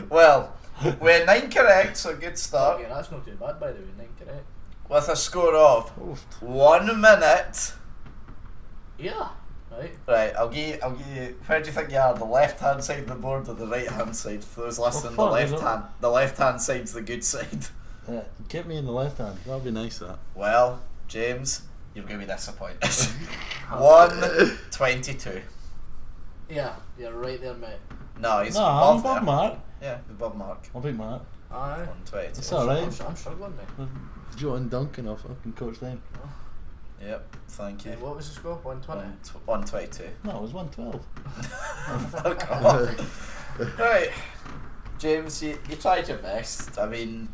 Well, we're 9 correct, so good start. Yeah, that's not too bad, by the way, 9 correct. With a score of Oofed. 1 minute. Yeah, right. Right, I'll give you. Where do you think you are? The left hand side of the board or the right hand side? For those listening, fuck, the left hand side's the good side. Get me in the left hand. That'll be nice. That. Well, James, you're going to be disappointed. 122. Yeah, you're right there, mate. No, he's I'm above there. above Mark. Yeah, above Mark. I'll beat Mark. Aye. 122. It's alright. I'm struggling, mate. Joe and Duncan, I'll fucking coach them. Yep, thank you. What was the score? 120? 122. No, it was 112. Fuck off. Right. James, you tried your best. I mean...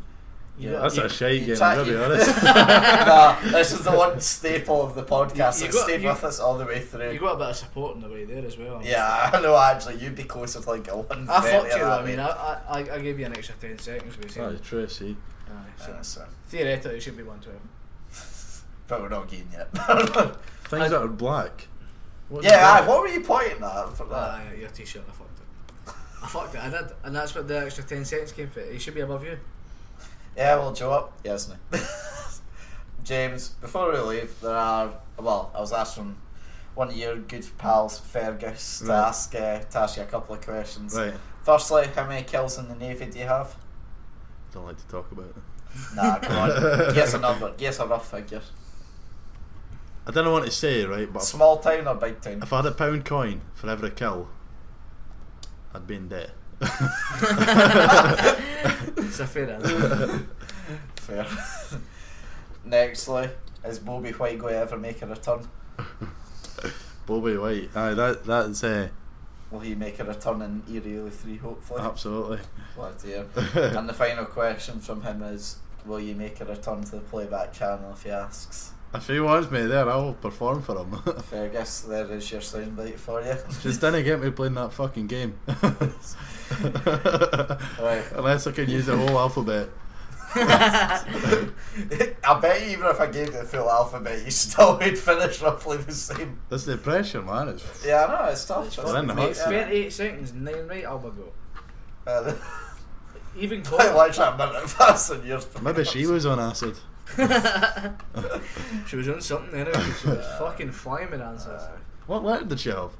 That's a shite game, tried- I'll be honest. Nah, this is the one staple of the podcast that stayed with us all the way through. You got a bit of support in the way there as well. Yeah, I know actually, you'd be closer to like a 130. I fucked you, that I mean, way. I gave you an extra 10 seconds, basically. Oh, true, see. Aye, so So, theoretically, it should be 112. but we're not getting yet. Things that are black. What's Yeah, black? what were you pointing at for that? Your t-shirt, I fucked it. I fucked it, I did, and that's what the extra 10 seconds came for. He should be above you. Yeah, well, Joe up. Yes, no. James, before we leave, I was asked from one of your good pals, Fergus, to ask you a couple of questions. Right. Firstly, how many kills in the Navy do you have? Don't like to talk about it. Nah, come on. Guess a number. Guess a rough figure. I don't know what to say, right? But Small town or big town? if I had a £1 coin for every kill, I'd be in debt. It's a fair answer. Fair. Nextly, is Bobby Whyte going to ever make a return? Bobby Whyte. Aye, that's Will he make a return in Erie 3, hopefully? absolutely. Glad to hear. And the final question from him is, will you make a return to the playback channel if he asks? If he wants me there, I'll perform for him. Fergus, there is your soundbite for you. Just didn't get me playing that fucking game. Right. Unless I can use the whole alphabet. I bet even if I gave you the full alphabet, you still would finish roughly the same. That's the pressure, man. It's Yeah, I know, it's tough. It's We're in the mate, hot seat. 38 seconds, 9 right, I'll go. Even I Connor. like that minute faster than yours. maybe she was on acid. She was on something anyway, she was fucking flying with answers. What letter did she have?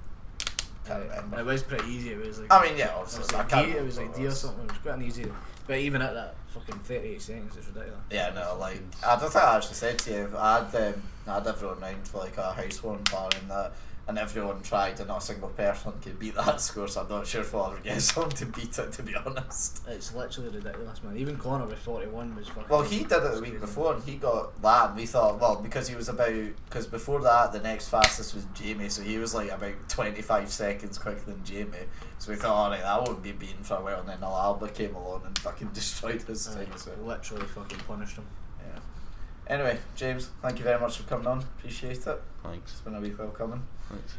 Can't remember. It was pretty easy, it was like... I mean, yeah, It was obviously. I like can't D, it was like remember D or what it something, it was quite an easy... But even at that fucking 38 seconds, it's ridiculous. Yeah, no, like, I don't think I actually said to you, I had everyone round for like a housewarming party and that, and everyone tried and not a single person could beat that score, so I'm not sure if I'll ever get someone to beat it, to be honest. It's literally ridiculous, man. Even Connor with 41 was fucking... Well, he did it the week before and he got that, and we thought, well, because he was because before that the next fastest was Jamie, so he was like about 25 seconds quicker than Jamie, so we thought, alright, that won't be beaten for a while, and then Alba came along and fucking destroyed his thing, so literally fucking punished him. yeah. Anyway, James, thank you very much for coming on, appreciate it. Thanks. It's been a wee while coming. Thanks.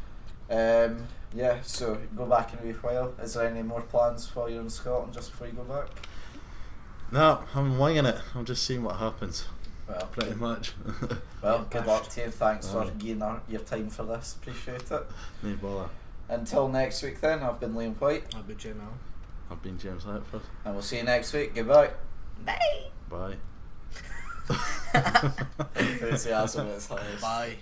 Yeah, so go back in a wee while. Is there any more plans while you're in Scotland just before you go back? No, I'm winging it. I'm just seeing what happens. Well, Pretty much. well, good luck to you. Thanks for Aye. giving your time for this. Appreciate it. No bother. Until next week then, I've been Liam Whyte, I'll be Jim Allan. I've been James Letford. and we'll see you next week. Goodbye. Bye. Enthusiasm is hilarious. Bye.